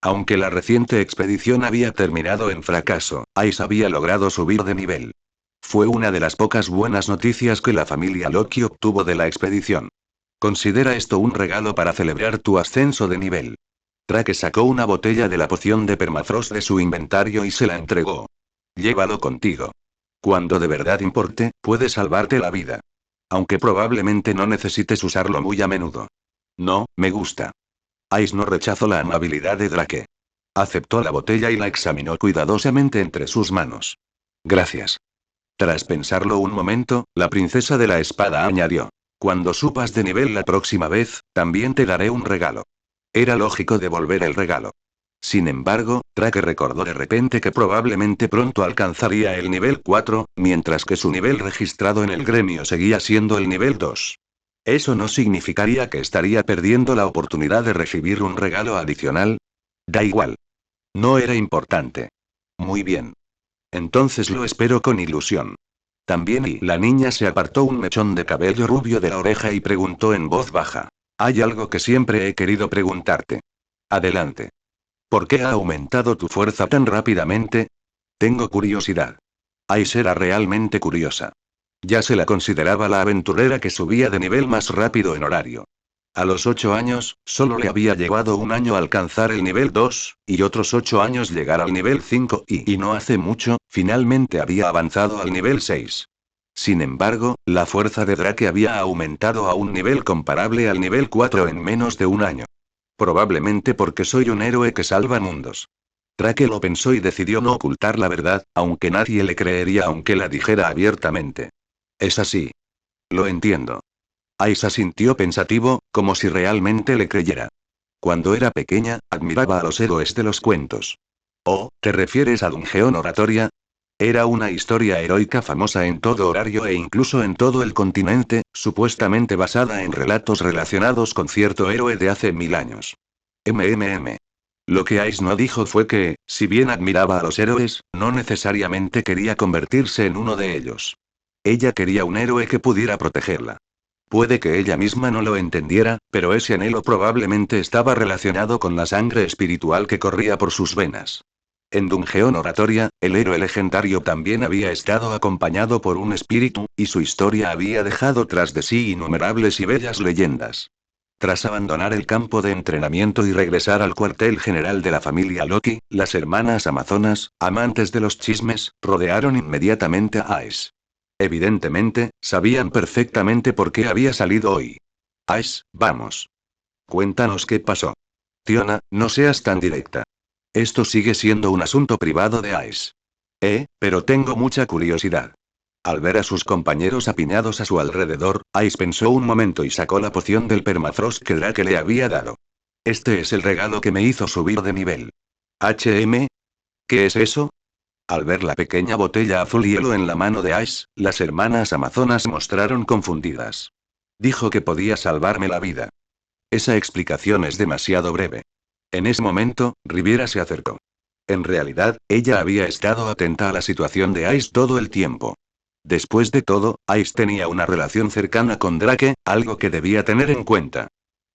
Aunque la reciente expedición había terminado en fracaso, Ice había logrado subir de nivel. Fue una de las pocas buenas noticias que la familia Loki obtuvo de la expedición. Considera esto un regalo para celebrar tu ascenso de nivel. Drake sacó una botella de la poción de permafrost de su inventario y se la entregó. Llévalo contigo. Cuando de verdad importe, puede salvarte la vida. Aunque probablemente no necesites usarlo muy a menudo. No, me gusta. Ice no rechazó la amabilidad de Drake. Aceptó la botella y la examinó cuidadosamente entre sus manos. Gracias. Tras pensarlo un momento, la princesa de la espada añadió. Cuando subas de nivel la próxima vez, también te daré un regalo. Era lógico devolver el regalo. Sin embargo, Drake recordó de repente que probablemente pronto alcanzaría el nivel 4, mientras que su nivel registrado en el gremio seguía siendo el nivel 2. ¿Eso no significaría que estaría perdiendo la oportunidad de recibir un regalo adicional? Da igual. No era importante. Muy bien. Entonces lo espero con ilusión. También y la niña se apartó un mechón de cabello rubio de la oreja y preguntó en voz baja. Hay algo que siempre he querido preguntarte. Adelante. ¿Por qué ha aumentado tu fuerza tan rápidamente? Tengo curiosidad. Ais era realmente curiosa. Ya se la consideraba la aventurera que subía de nivel más rápido en horario. A los 8 años, solo le había llevado un año alcanzar el nivel 2, y otros 8 años llegar al nivel 5 y no hace mucho, finalmente había avanzado al nivel 6. Sin embargo, la fuerza de Drake había aumentado a un nivel comparable al nivel 4 en menos de un año. Probablemente porque soy un héroe que salva mundos. Drake lo pensó y decidió no ocultar la verdad, aunque nadie le creería aunque la dijera abiertamente. Es así. Lo entiendo. Aisa sintió pensativo, como si realmente le creyera. Cuando era pequeña, admiraba a los héroes de los cuentos. Oh, ¿te refieres a Dungeon Oratoria? Era una historia heroica famosa en todo horario e incluso en todo el continente, supuestamente basada en relatos relacionados con cierto héroe de hace 1000 años. MMM. Lo que Ice no dijo fue que, si bien admiraba a los héroes, no necesariamente quería convertirse en uno de ellos. Ella quería un héroe que pudiera protegerla. Puede que ella misma no lo entendiera, pero ese anhelo probablemente estaba relacionado con la sangre espiritual que corría por sus venas. En Dungeon Oratoria, el héroe legendario también había estado acompañado por un espíritu, y su historia había dejado tras de sí innumerables y bellas leyendas. Tras abandonar el campo de entrenamiento y regresar al cuartel general de la familia Loki, las hermanas amazonas, amantes de los chismes, rodearon inmediatamente a Ice. Evidentemente, sabían perfectamente por qué había salido hoy. Ice, vamos. Cuéntanos qué pasó. Tiona, no seas tan directa. Esto sigue siendo un asunto privado de Ice. Pero tengo mucha curiosidad. Al ver a sus compañeros apiñados a su alrededor, Ice pensó un momento y sacó la poción del permafrost que Drake le había dado. Este es el regalo que me hizo subir de nivel. ¿Qué es eso? Al ver la pequeña botella azul hielo en la mano de Ice, las hermanas amazonas se mostraron confundidas. Dijo que podía salvarme la vida. Esa explicación es demasiado breve. En ese momento, Riviera se acercó. En realidad, ella había estado atenta a la situación de Ice todo el tiempo. Después de todo, Ice tenía una relación cercana con Drake, algo que debía tener en cuenta.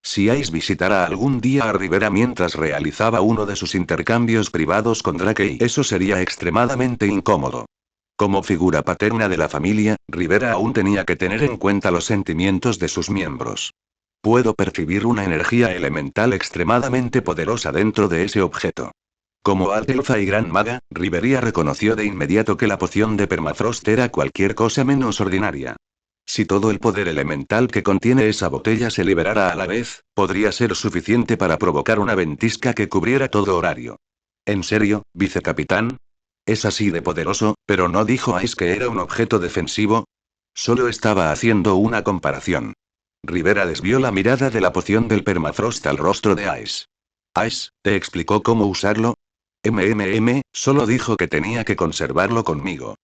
Si Ice visitara algún día a Rivera mientras realizaba uno de sus intercambios privados con Drake, eso sería extremadamente incómodo. Como figura paterna de la familia, Rivera aún tenía que tener en cuenta los sentimientos de sus miembros. Puedo percibir una energía elemental extremadamente poderosa dentro de ese objeto. Como Altelfa y Gran Maga, Rivería reconoció de inmediato que la poción de permafrost era cualquier cosa menos ordinaria. Si todo el poder elemental que contiene esa botella se liberara a la vez, podría ser suficiente para provocar una ventisca que cubriera todo horario. ¿En serio, vicecapitán? Es así de poderoso, pero no dijo Ice que era un objeto defensivo. Solo estaba haciendo una comparación. Rivera desvió la mirada de la poción del permafrost al rostro de Ice. Ice, ¿te explicó cómo usarlo? Solo dijo que tenía que conservarlo conmigo.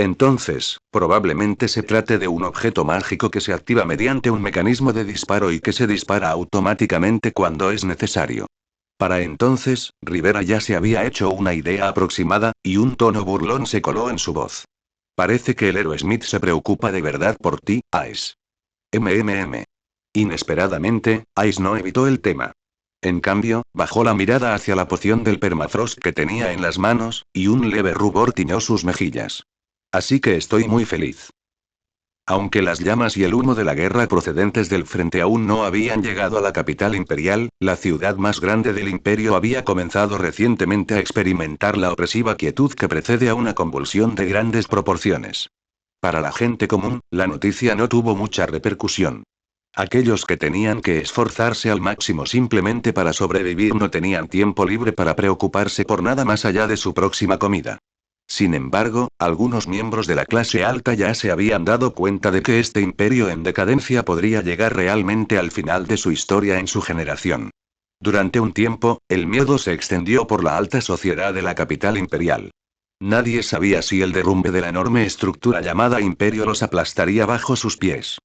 Entonces, probablemente se trate de un objeto mágico que se activa mediante un mecanismo de disparo y que se dispara automáticamente cuando es necesario. Para entonces, Rivera ya se había hecho una idea aproximada, y un tono burlón se coló en su voz. Parece que el héroe Smith se preocupa de verdad por ti, Ice. Inesperadamente, Ice no evitó el tema. En cambio, bajó la mirada hacia la poción del permafrost que tenía en las manos, y un leve rubor tiñó sus mejillas. Así que estoy muy feliz. Aunque las llamas y el humo de la guerra procedentes del frente aún no habían llegado a la capital imperial, la ciudad más grande del imperio había comenzado recientemente a experimentar la opresiva quietud que precede a una convulsión de grandes proporciones. Para la gente común, la noticia no tuvo mucha repercusión. Aquellos que tenían que esforzarse al máximo simplemente para sobrevivir no tenían tiempo libre para preocuparse por nada más allá de su próxima comida. Sin embargo, algunos miembros de la clase alta ya se habían dado cuenta de que este imperio en decadencia podría llegar realmente al final de su historia en su generación. Durante un tiempo, el miedo se extendió por la alta sociedad de la capital imperial. Nadie sabía si el derrumbe de la enorme estructura llamada imperio los aplastaría bajo sus pies.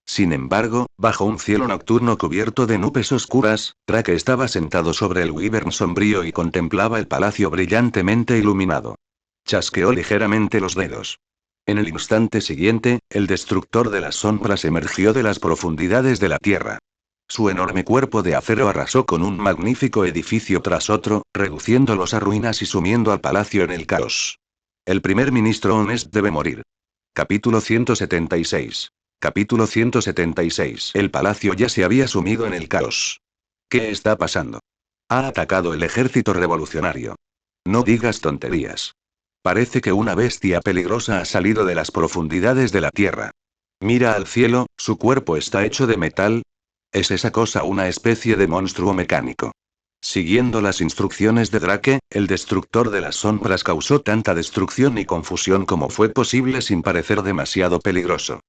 Sin embargo, bajo un cielo nocturno cubierto de nubes oscuras, Drake estaba sentado sobre el Wyvern sombrío y contemplaba el palacio brillantemente iluminado. Chasqueó ligeramente los dedos. En el instante siguiente, el destructor de las sombras emergió de las profundidades de la tierra. Su enorme cuerpo de acero arrasó con un magnífico edificio tras otro, reduciéndolos a ruinas y sumiendo al palacio en el caos. El primer ministro Honest debe morir. Capítulo 176. Capítulo 176. El palacio ya se había sumido en el caos. ¿Qué está pasando? Ha atacado el ejército revolucionario. No digas tonterías. Parece que una bestia peligrosa ha salido de las profundidades de la tierra. Mira al cielo, su cuerpo está hecho de metal. ¿Es esa cosa una especie de monstruo mecánico? Siguiendo las instrucciones de Drake, el destructor de las sombras causó tanta destrucción y confusión como fue posible sin parecer demasiado peligroso.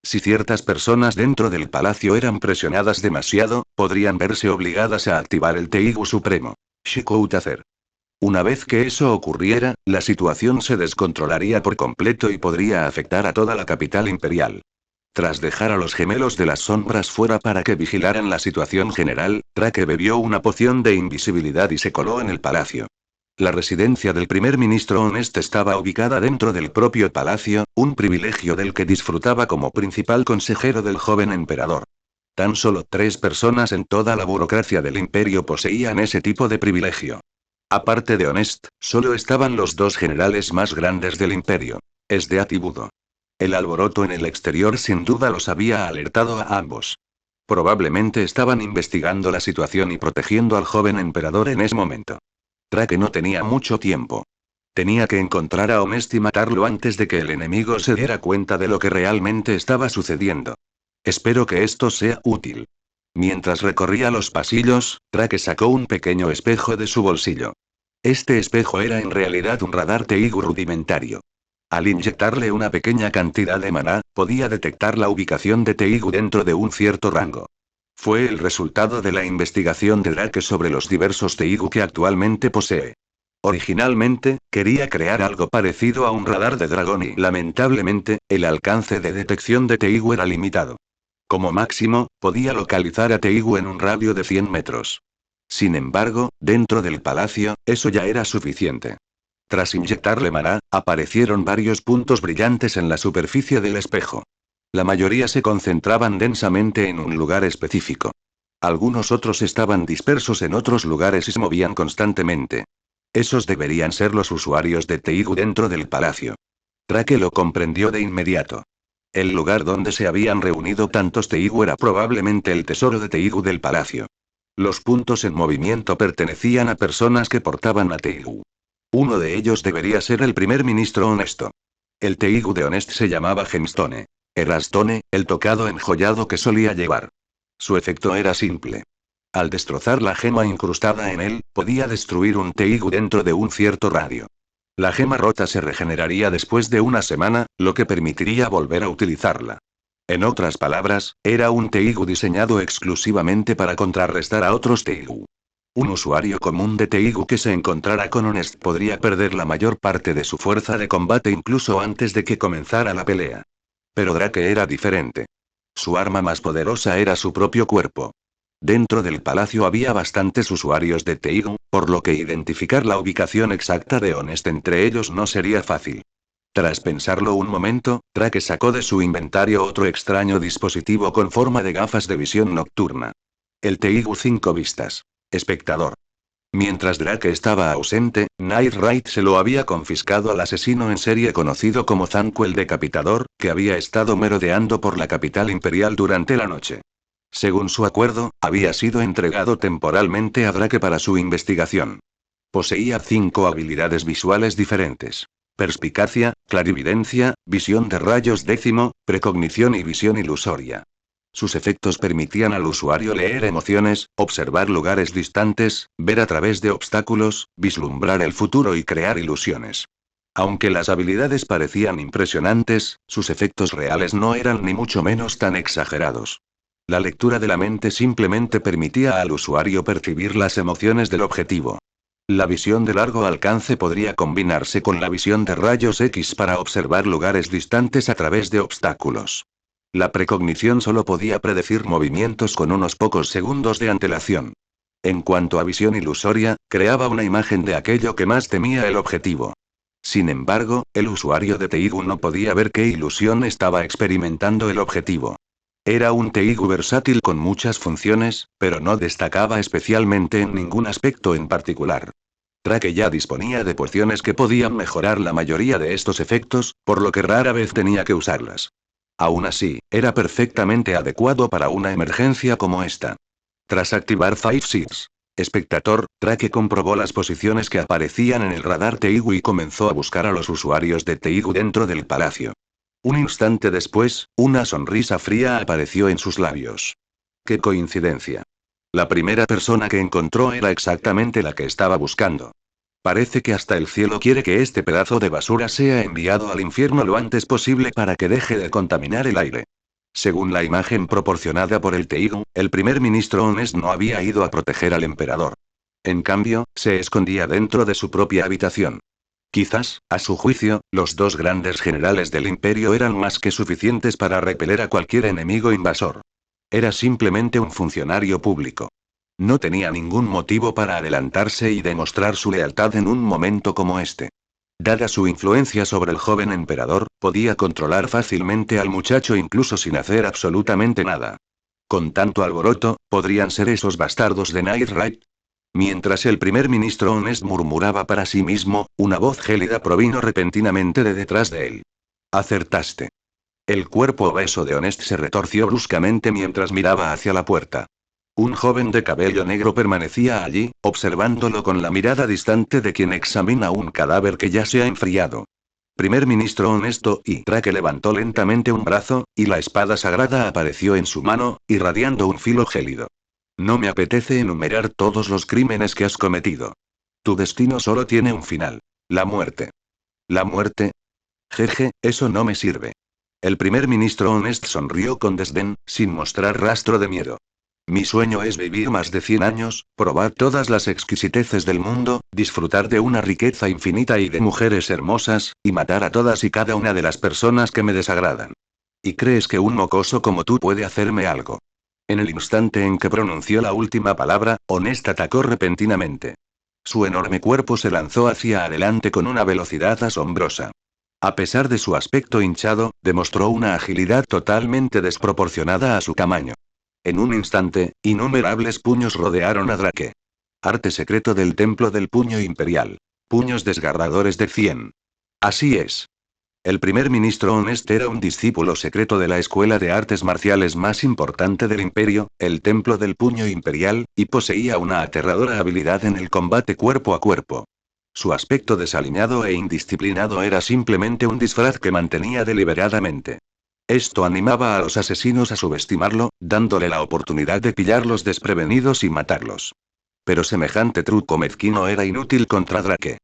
Si ciertas personas dentro del palacio eran presionadas demasiado, podrían verse obligadas a activar el Teigu Supremo. Shikoutazer. Una vez que eso ocurriera, la situación se descontrolaría por completo y podría afectar a toda la capital imperial. Tras dejar a los gemelos de las sombras fuera para que vigilaran la situación general, Drake bebió una poción de invisibilidad y se coló en el palacio. La residencia del primer ministro Honest estaba ubicada dentro del propio palacio, un privilegio del que disfrutaba como principal consejero del joven emperador. Tan solo 3 personas en toda la burocracia del imperio poseían ese tipo de privilegio. Aparte de Honest, solo estaban los 2 generales más grandes del imperio. Esdeath y Budo. El alboroto en el exterior sin duda los había alertado a ambos. Probablemente estaban investigando la situación y protegiendo al joven emperador en ese momento. Drake no tenía mucho tiempo. Tenía que encontrar a Honest y matarlo antes de que el enemigo se diera cuenta de lo que realmente estaba sucediendo. Espero que esto sea útil. Mientras recorría los pasillos, Drake sacó un pequeño espejo de su bolsillo. Este espejo era en realidad un radar Teigu rudimentario. Al inyectarle una pequeña cantidad de maná, podía detectar la ubicación de Teigu dentro de un cierto rango. Fue el resultado de la investigación de Drake sobre los diversos Teigu que actualmente posee. Originalmente, quería crear algo parecido a un radar de dragón y, lamentablemente, el alcance de detección de Teigu era limitado. Como máximo, podía localizar a Teigu en un radio de 100 metros. Sin embargo, dentro del palacio, eso ya era suficiente. Tras inyectarle maná, aparecieron varios puntos brillantes en la superficie del espejo. La mayoría se concentraban densamente en un lugar específico. Algunos otros estaban dispersos en otros lugares y se movían constantemente. Esos deberían ser los usuarios de Teigu dentro del palacio. Drake lo comprendió de inmediato. El lugar donde se habían reunido tantos Teigu era probablemente el tesoro de Teigu del palacio. Los puntos en movimiento pertenecían a personas que portaban a Teigu. Uno de ellos debería ser el primer ministro honesto. El Teigu de Honest se llamaba Gemstone. Erastone, el tocado enjollado que solía llevar. Su efecto era simple. Al destrozar la gema incrustada en él, podía destruir un Teigu dentro de un cierto radio. La gema rota se regeneraría después de una semana, lo que permitiría volver a utilizarla. En otras palabras, era un Teigu diseñado exclusivamente para contrarrestar a otros Teigu. Un usuario común de Teigu que se encontrara con Honest podría perder la mayor parte de su fuerza de combate incluso antes de que comenzara la pelea. Pero Drake era diferente. Su arma más poderosa era su propio cuerpo. Dentro del palacio había bastantes usuarios de Teigu, por lo que identificar la ubicación exacta de Honest entre ellos no sería fácil. Tras pensarlo un momento, Drake sacó de su inventario otro extraño dispositivo con forma de gafas de visión nocturna. El Teigu 5 vistas. Espectador. Mientras Drake estaba ausente, Nightright se lo había confiscado al asesino en serie conocido como Zanku el Decapitador, que había estado merodeando por la capital imperial durante la noche. Según su acuerdo, había sido entregado temporalmente a Drake para su investigación. Poseía 5 habilidades visuales diferentes: perspicacia, clarividencia, visión de rayos décimo, precognición y visión ilusoria. Sus efectos permitían al usuario leer emociones, observar lugares distantes, ver a través de obstáculos, vislumbrar el futuro y crear ilusiones. Aunque las habilidades parecían impresionantes, sus efectos reales no eran ni mucho menos tan exagerados. La lectura de la mente simplemente permitía al usuario percibir las emociones del objetivo. La visión de largo alcance podría combinarse con la visión de rayos X para observar lugares distantes a través de obstáculos. La precognición solo podía predecir movimientos con unos pocos segundos de antelación. En cuanto a visión ilusoria, creaba una imagen de aquello que más temía el objetivo. Sin embargo, el usuario de Teigu no podía ver qué ilusión estaba experimentando el objetivo. Era un Teigu versátil con muchas funciones, pero no destacaba especialmente en ningún aspecto en particular. Drake ya disponía de pociones que podían mejorar la mayoría de estos efectos, por lo que rara vez tenía que usarlas. Aún así, era perfectamente adecuado para una emergencia como esta. Tras activar Five Seeds espectador, Drake comprobó las posiciones que aparecían en el radar Teigu y comenzó a buscar a los usuarios de Teigu dentro del palacio. Un instante después, una sonrisa fría apareció en sus labios. ¡Qué coincidencia! La primera persona que encontró era exactamente la que estaba buscando. Parece que hasta el cielo quiere que este pedazo de basura sea enviado al infierno lo antes posible para que deje de contaminar el aire. Según la imagen proporcionada por el Teigu, el primer ministro Honest no había ido a proteger al emperador. En cambio, se escondía dentro de su propia habitación. Quizás, a su juicio, los dos grandes generales del imperio eran más que suficientes para repeler a cualquier enemigo invasor. Era simplemente un funcionario público. No tenía ningún motivo para adelantarse y demostrar su lealtad en un momento como este. Dada su influencia sobre el joven emperador, podía controlar fácilmente al muchacho incluso sin hacer absolutamente nada. Con tanto alboroto, ¿podrían ser esos bastardos de Night? Mientras el primer ministro Honest murmuraba para sí mismo, una voz gélida provino repentinamente de detrás de él. Acertaste. El cuerpo obeso de Honest se retorció bruscamente mientras miraba hacia la puerta. Un joven de cabello negro permanecía allí, observándolo con la mirada distante de quien examina un cadáver que ya se ha enfriado. Primer ministro honesto, y Drake levantó lentamente un brazo, y la espada sagrada apareció en su mano, irradiando un filo gélido. No me apetece enumerar todos los crímenes que has cometido. Tu destino solo tiene un final. La muerte. ¿La muerte? Jeje, eso no me sirve. El primer ministro Honest sonrió con desdén, sin mostrar rastro de miedo. Mi sueño es vivir más de 100 años, probar todas las exquisiteces del mundo, disfrutar de una riqueza infinita y de mujeres hermosas, y matar a todas y cada una de las personas que me desagradan. ¿Y crees que un mocoso como tú puede hacerme algo? En el instante en que pronunció la última palabra, Honest atacó repentinamente. Su enorme cuerpo se lanzó hacia adelante con una velocidad asombrosa. A pesar de su aspecto hinchado, demostró una agilidad totalmente desproporcionada a su tamaño. En un instante, innumerables puños rodearon a Drake. Arte secreto del templo del puño imperial. Puños desgarradores de 100. Así es. El primer ministro Honest era un discípulo secreto de la escuela de artes marciales más importante del imperio, el templo del puño imperial, y poseía una aterradora habilidad en el combate cuerpo a cuerpo. Su aspecto desaliñado e indisciplinado era simplemente un disfraz que mantenía deliberadamente. Esto animaba a los asesinos a subestimarlo, dándole la oportunidad de pillarlos desprevenidos y matarlos. Pero semejante truco mezquino era inútil contra Drake.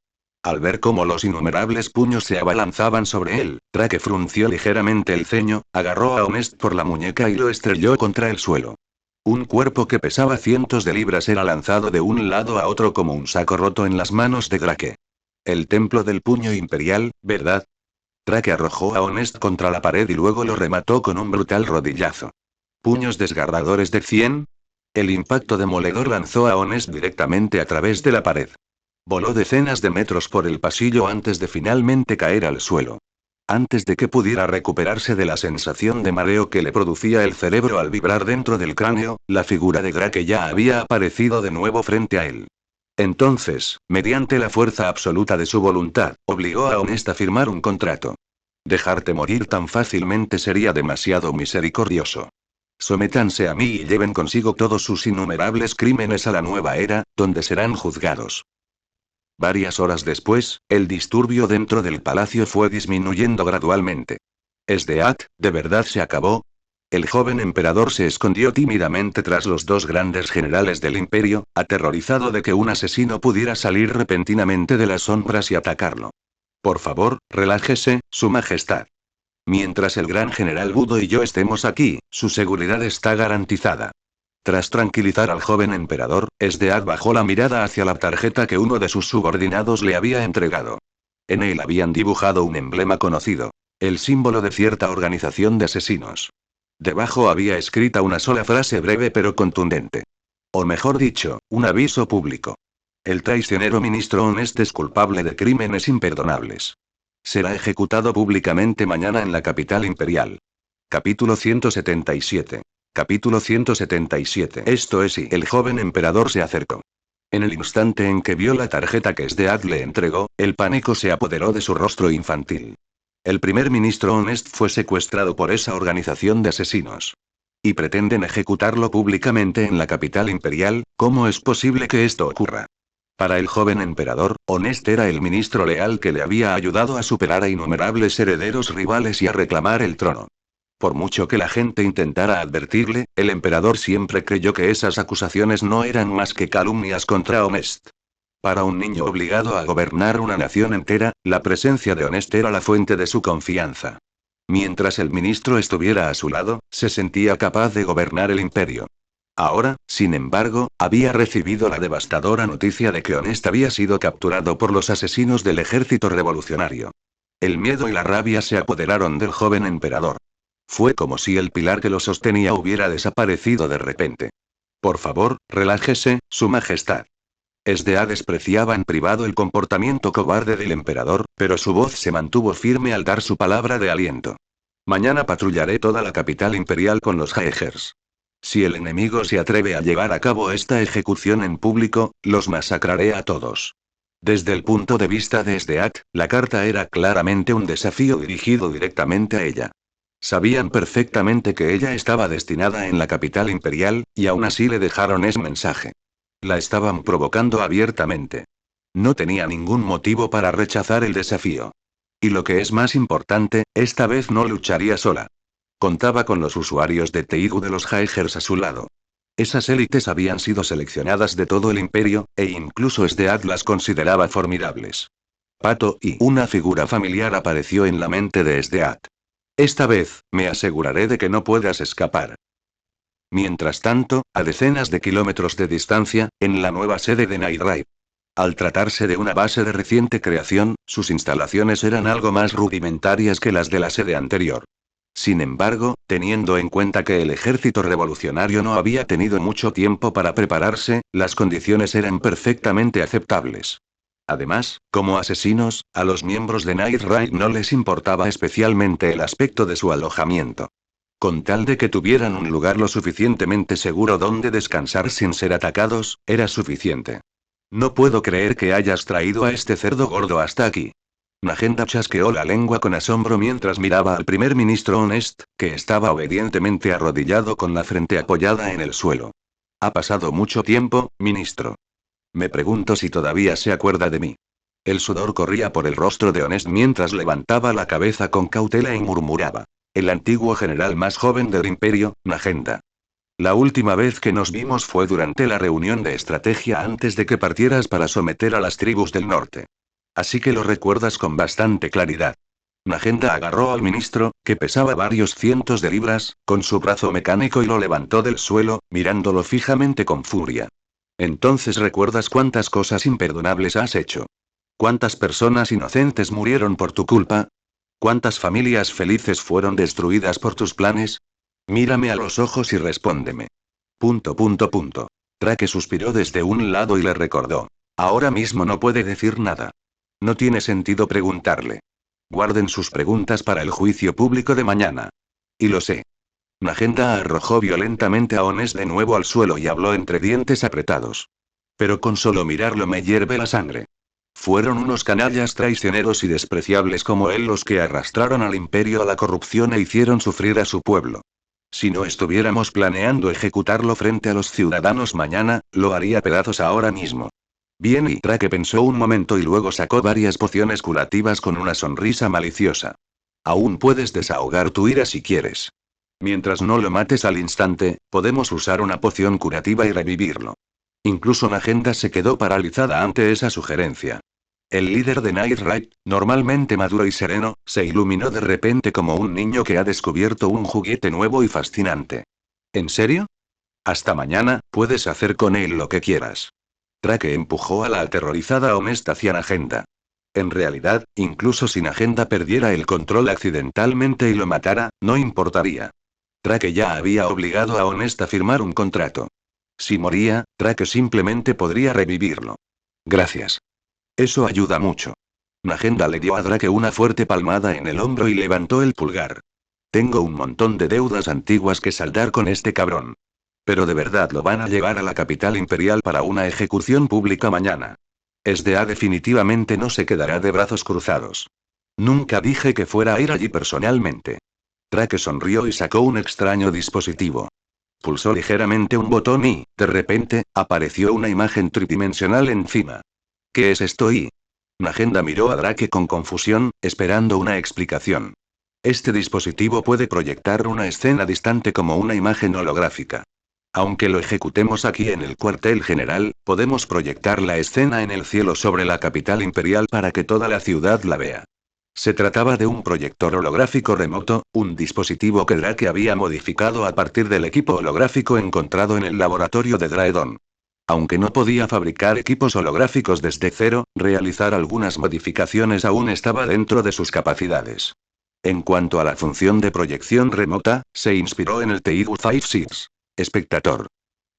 Al ver cómo los innumerables puños se abalanzaban sobre él, Drake frunció ligeramente el ceño, agarró a Honest por la muñeca y lo estrelló contra el suelo. Un cuerpo que pesaba cientos de libras era lanzado de un lado a otro como un saco roto en las manos de Drake. El templo del puño imperial, ¿verdad? Drake arrojó a Honest contra la pared y luego lo remató con un brutal rodillazo. ¿Puños desgarradores de 100? El impacto demoledor lanzó a Honest directamente a través de la pared. Voló decenas de metros por el pasillo antes de finalmente caer al suelo. Antes de que pudiera recuperarse de la sensación de mareo que le producía el cerebro al vibrar dentro del cráneo, la figura de Drake ya había aparecido de nuevo frente a él. Entonces, mediante la fuerza absoluta de su voluntad, obligó a Honest a firmar un contrato. Dejarte morir tan fácilmente sería demasiado misericordioso. Sométanse a mí y lleven consigo todos sus innumerables crímenes a la nueva era, donde serán juzgados. Varias horas después, el disturbio dentro del palacio fue disminuyendo gradualmente. ¿Esdeat, de verdad se acabó? El joven emperador se escondió tímidamente tras los dos grandes generales del imperio, aterrorizado de que un asesino pudiera salir repentinamente de las sombras y atacarlo. Por favor, relájese, Su Majestad. Mientras el gran general Budo y yo estemos aquí, su seguridad está garantizada. Tras tranquilizar al joven emperador, Esdead bajó la mirada hacia la tarjeta que uno de sus subordinados le había entregado. En él habían dibujado un emblema conocido. El símbolo de cierta organización de asesinos. Debajo había escrita una sola frase breve pero contundente. O mejor dicho, un aviso público. El traicionero ministro Honest es culpable de crímenes imperdonables. Será ejecutado públicamente mañana en la capital imperial. Capítulo 177. Capítulo 177. Esto es y el joven emperador se acercó. En el instante en que vio la tarjeta que Esdead le entregó, el pánico se apoderó de su rostro infantil. El primer ministro Honest fue secuestrado por esa organización de asesinos. Y pretenden ejecutarlo públicamente en la capital imperial. ¿Cómo es posible que esto ocurra? Para el joven emperador, Honest era el ministro leal que le había ayudado a superar a innumerables herederos rivales y a reclamar el trono. Por mucho que la gente intentara advertirle, el emperador siempre creyó que esas acusaciones no eran más que calumnias contra Honest. Para un niño obligado a gobernar una nación entera, la presencia de Honest era la fuente de su confianza. Mientras el ministro estuviera a su lado, se sentía capaz de gobernar el imperio. Ahora, sin embargo, había recibido la devastadora noticia de que Honest había sido capturado por los asesinos del ejército revolucionario. El miedo y la rabia se apoderaron del joven emperador. Fue como si el pilar que lo sostenía hubiera desaparecido de repente. Por favor, relájese, Su Majestad. Esdead despreciaba en privado el comportamiento cobarde del emperador, pero su voz se mantuvo firme al dar su palabra de aliento. Mañana patrullaré toda la capital imperial con los Jaegers. Si el enemigo se atreve a llevar a cabo esta ejecución en público, los masacraré a todos. Desde el punto de vista de Esdead, la carta era claramente un desafío dirigido directamente a ella. Sabían perfectamente que ella estaba destinada en la capital imperial, y aún así le dejaron ese mensaje. La estaban provocando abiertamente. No tenía ningún motivo para rechazar el desafío. Y lo que es más importante, esta vez no lucharía sola. Contaba con los usuarios de Teigu de los Jaegers a su lado. Esas élites habían sido seleccionadas de todo el imperio, e incluso Esdead las consideraba formidables. Pato y una figura familiar apareció en la mente de Esdead. Esta vez, me aseguraré de que no puedas escapar. Mientras tanto, a decenas de kilómetros de distancia, en la nueva sede de Night Raid. Al tratarse de una base de reciente creación, sus instalaciones eran algo más rudimentarias que las de la sede anterior. Sin embargo, teniendo en cuenta que el ejército revolucionario no había tenido mucho tiempo para prepararse, las condiciones eran perfectamente aceptables. Además, como asesinos, a los miembros de Night Raid no les importaba especialmente el aspecto de su alojamiento. Con tal de que tuvieran un lugar lo suficientemente seguro donde descansar sin ser atacados, era suficiente. No puedo creer que hayas traído a este cerdo gordo hasta aquí. Magenta chasqueó la lengua con asombro mientras miraba al primer ministro Honest, que estaba obedientemente arrodillado con la frente apoyada en el suelo. Ha pasado mucho tiempo, ministro. Me pregunto si todavía se acuerda de mí. El sudor corría por el rostro de Honest mientras levantaba la cabeza con cautela y murmuraba. El antiguo general más joven del imperio, Magenta. La última vez que nos vimos fue durante la reunión de estrategia antes de que partieras para someter a las tribus del norte. Así que lo recuerdas con bastante claridad. Magenta agarró al ministro, que pesaba varios cientos de libras, con su brazo mecánico y lo levantó del suelo, mirándolo fijamente con furia. Entonces recuerdas cuántas cosas imperdonables has hecho. ¿Cuántas personas inocentes murieron por tu culpa? ¿Cuántas familias felices fueron destruidas por tus planes? Mírame a los ojos y respóndeme. ... Traque suspiró desde un lado y le recordó. Ahora mismo no puede decir nada. No tiene sentido preguntarle. Guarden sus preguntas para el juicio público de mañana. Y lo sé. Magenta arrojó violentamente a Honest de nuevo al suelo y habló entre dientes apretados. Pero con solo mirarlo me hierve la sangre. Fueron unos canallas traicioneros y despreciables como él los que arrastraron al imperio a la corrupción e hicieron sufrir a su pueblo. Si no estuviéramos planeando ejecutarlo frente a los ciudadanos mañana, lo haría pedazos ahora mismo. Bien, y Traque pensó un momento y luego sacó varias pociones curativas con una sonrisa maliciosa. Aún puedes desahogar tu ira si quieres. Mientras no lo mates al instante, podemos usar una poción curativa y revivirlo. Incluso Magenta se quedó paralizada ante esa sugerencia. El líder de Night Ride, normalmente maduro y sereno, se iluminó de repente como un niño que ha descubierto un juguete nuevo y fascinante. ¿En serio? Hasta mañana, puedes hacer con él lo que quieras. Drake empujó a la aterrorizada Honest hacia Agenda. En realidad, incluso si Agenda perdiera el control accidentalmente y lo matara, no importaría. Drake ya había obligado a Honest a firmar un contrato. Si moría, Drake simplemente podría revivirlo. Gracias. Eso ayuda mucho. Agenda le dio a Drake una fuerte palmada en el hombro y levantó el pulgar. Tengo un montón de deudas antiguas que saldar con este cabrón. Pero de verdad lo van a llevar a la capital imperial para una ejecución pública mañana. SDA definitivamente no se quedará de brazos cruzados. Nunca dije que fuera a ir allí personalmente. Drake sonrió y sacó un extraño dispositivo. Pulsó ligeramente un botón y, de repente, apareció una imagen tridimensional encima. ¿Qué es esto? Agenda miró a Drake con confusión, esperando una explicación. Este dispositivo puede proyectar una escena distante como una imagen holográfica. Aunque lo ejecutemos aquí en el cuartel general, podemos proyectar la escena en el cielo sobre la capital imperial para que toda la ciudad la vea. Se trataba de un proyector holográfico remoto, un dispositivo que Drake había modificado a partir del equipo holográfico encontrado en el laboratorio de Draedon. Aunque no podía fabricar equipos holográficos desde cero, realizar algunas modificaciones aún estaba dentro de sus capacidades. En cuanto a la función de proyección remota, se inspiró en el Teigu 56. Espectator.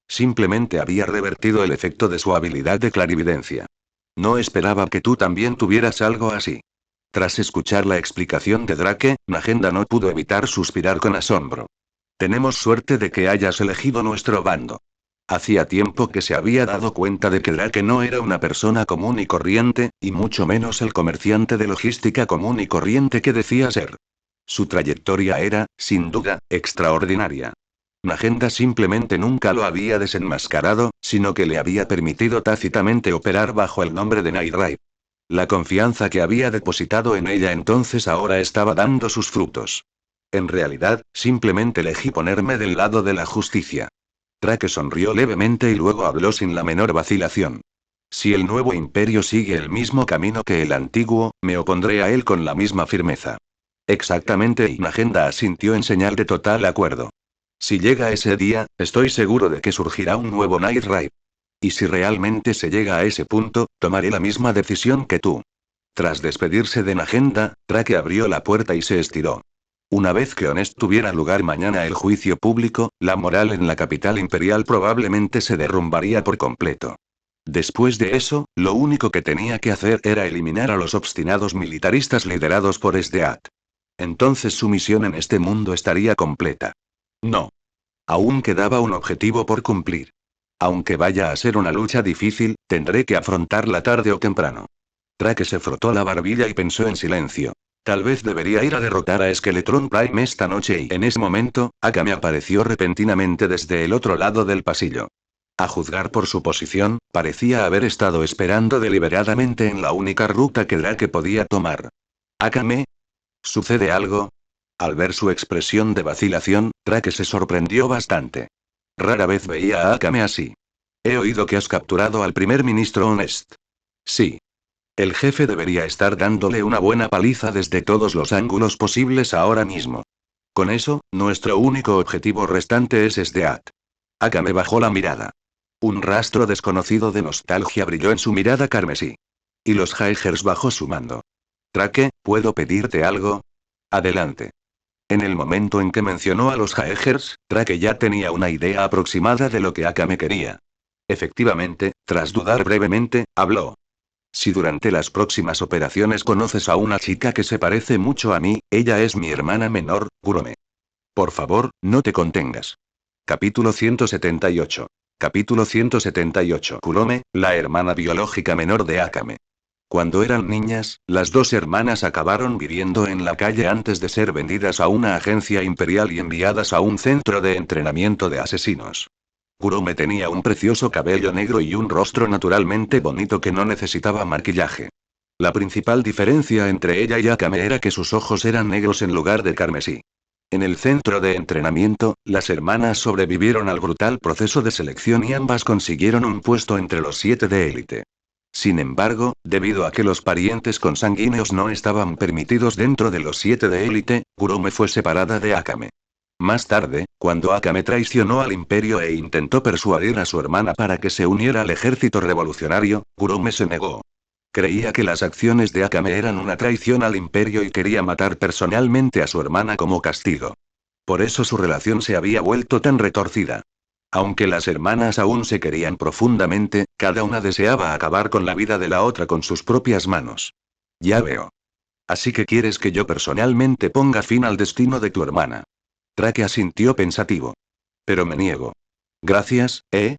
Simplemente había revertido el efecto de su habilidad de clarividencia. No esperaba que tú también tuvieras algo así. Tras escuchar la explicación de Drake, Agenda no pudo evitar suspirar con asombro. Tenemos suerte de que hayas elegido nuestro bando. Hacía tiempo que se había dado cuenta de que Drake no era una persona común y corriente, y mucho menos el comerciante de logística común y corriente que decía ser. Su trayectoria era, sin duda, extraordinaria. Agenda simplemente nunca lo había desenmascarado, sino que le había permitido tácitamente operar bajo el nombre de Night Ride. La confianza que había depositado en ella entonces ahora estaba dando sus frutos. En realidad, simplemente elegí ponerme del lado de la justicia. Drake sonrió levemente y luego habló sin la menor vacilación. Si el nuevo imperio sigue el mismo camino que el antiguo, me opondré a él con la misma firmeza. Exactamente, y Agenda asintió en señal de total acuerdo. Si llega ese día, estoy seguro de que surgirá un nuevo Night Ride. Y si realmente se llega a ese punto, tomaré la misma decisión que tú. Tras despedirse de Agenda, Drake abrió la puerta y se estiró. Una vez que Honest tuviera lugar mañana el juicio público, la moral en la capital imperial probablemente se derrumbaría por completo. Después de eso, lo único que tenía que hacer era eliminar a los obstinados militaristas liderados por SDAT. Entonces su misión en este mundo estaría completa. No. Aún quedaba un objetivo por cumplir. Aunque vaya a ser una lucha difícil, tendré que afrontarla tarde o temprano. Drake se frotó la barbilla y pensó en silencio. Tal vez debería ir a derrotar a Skeletron Prime esta noche y en ese momento, Akame apareció repentinamente desde el otro lado del pasillo. A juzgar por su posición, parecía haber estado esperando deliberadamente en la única ruta que Drake podía tomar. ¿Akame? ¿Sucede algo? Al ver su expresión de vacilación, Drake se sorprendió bastante. Rara vez veía a Akame así. He oído que has capturado al primer ministro Honest. Sí. El jefe debería estar dándole una buena paliza desde todos los ángulos posibles ahora mismo. Con eso, nuestro único objetivo restante es SDAT. Akame bajó la mirada. Un rastro desconocido de nostalgia brilló en su mirada carmesí. Y los Jaegers bajo su mando. Drake, ¿puedo pedirte algo? Adelante. En el momento en que mencionó a los Jaegers, Drake ya tenía una idea aproximada de lo que Akame quería. Efectivamente, tras dudar brevemente, habló. Si durante las próximas operaciones conoces a una chica que se parece mucho a mí, ella es mi hermana menor, Kurome. Por favor, no te contengas. Capítulo 178. Capítulo 178. Kurome, la hermana biológica menor de Akame. Cuando eran niñas, las dos hermanas acabaron viviendo en la calle antes de ser vendidas a una agencia imperial y enviadas a un centro de entrenamiento de asesinos. Kurome tenía un precioso cabello negro y un rostro naturalmente bonito que no necesitaba maquillaje. La principal diferencia entre ella y Akame era que sus ojos eran negros en lugar de carmesí. En el centro de entrenamiento, las hermanas sobrevivieron al brutal proceso de selección y ambas consiguieron un puesto entre los 7 de élite. Sin embargo, debido a que los parientes consanguíneos no estaban permitidos dentro de los 7 de élite, Kurome fue separada de Akame. Más tarde, cuando Akame traicionó al imperio e intentó persuadir a su hermana para que se uniera al ejército revolucionario, Kurome se negó. Creía que las acciones de Akame eran una traición al imperio y quería matar personalmente a su hermana como castigo. Por eso su relación se había vuelto tan retorcida. Aunque las hermanas aún se querían profundamente, cada una deseaba acabar con la vida de la otra con sus propias manos. Ya veo. Así que quieres que yo personalmente ponga fin al destino de tu hermana. Drake asintió pensativo. Pero me niego. Gracias, ¿eh?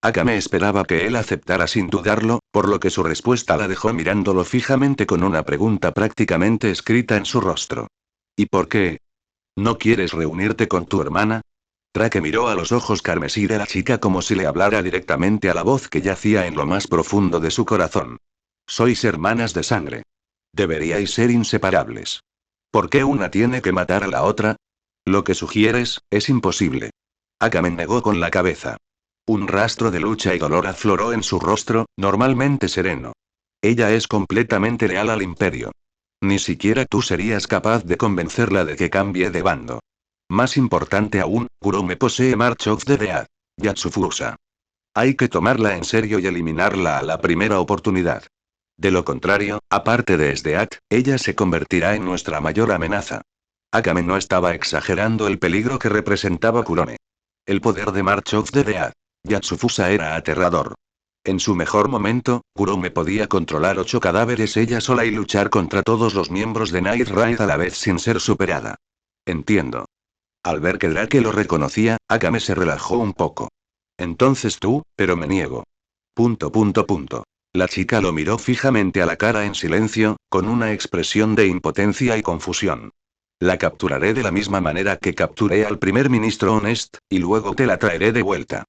Akame esperaba que él aceptara sin dudarlo, por lo que su respuesta la dejó mirándolo fijamente con una pregunta prácticamente escrita en su rostro. ¿Y por qué? ¿No quieres reunirte con tu hermana? Drake miró a los ojos carmesí de la chica como si le hablara directamente a la voz que yacía en lo más profundo de su corazón. Sois hermanas de sangre. Deberíais ser inseparables. ¿Por qué una tiene que matar a la otra? Lo que sugieres, es imposible. Akame negó con la cabeza. Un rastro de lucha y dolor afloró en su rostro, normalmente sereno. Ella es completamente leal al imperio. Ni siquiera tú serías capaz de convencerla de que cambie de bando. Más importante aún, Kurome posee March of the Dead. Yatsufusa. Hay que tomarla en serio y eliminarla a la primera oportunidad. De lo contrario, aparte de Sdeat, ella se convertirá en nuestra mayor amenaza. Akame no estaba exagerando el peligro que representaba Kurone. El poder de March of the Dead. Yatsufusa era aterrador. En su mejor momento, Kurome podía controlar 8 cadáveres ella sola y luchar contra todos los miembros de Night Raid a la vez sin ser superada. Entiendo. Al ver que Drake lo reconocía, Akame se relajó un poco. Entonces tú, pero me niego. Punto punto punto. La chica lo miró fijamente a la cara en silencio, con una expresión de impotencia y confusión. La capturaré de la misma manera que capturé al primer ministro Honest, y luego te la traeré de vuelta.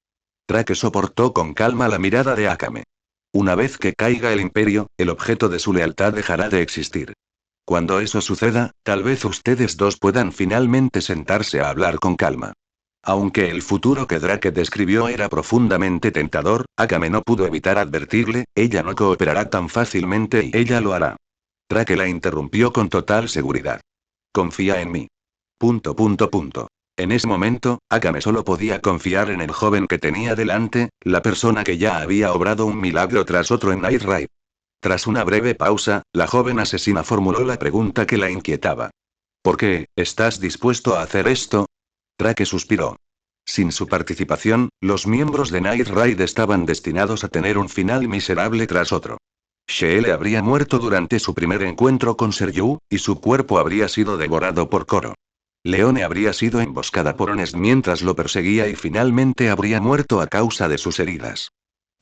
Drake soportó con calma la mirada de Akame. Una vez que caiga el imperio, el objeto de su lealtad dejará de existir. Cuando eso suceda, tal vez ustedes dos puedan finalmente sentarse a hablar con calma. Aunque el futuro que Drake describió era profundamente tentador, Akame no pudo evitar advertirle, ella no cooperará tan fácilmente y ella lo hará. Drake la interrumpió con total seguridad. Confía en mí. Punto punto punto. En ese momento, Akame solo podía confiar en el joven que tenía delante, la persona que ya había obrado un milagro tras otro en Night Raid. Tras una breve pausa, la joven asesina formuló la pregunta que la inquietaba. ¿Por qué, estás dispuesto a hacer esto? Drake suspiró. Sin su participación, los miembros de Night Raid estaban destinados a tener un final miserable tras otro. Sheele habría muerto durante su primer encuentro con Seryu, y su cuerpo habría sido devorado por Koro. Leone habría sido emboscada por Honest mientras lo perseguía y finalmente habría muerto a causa de sus heridas.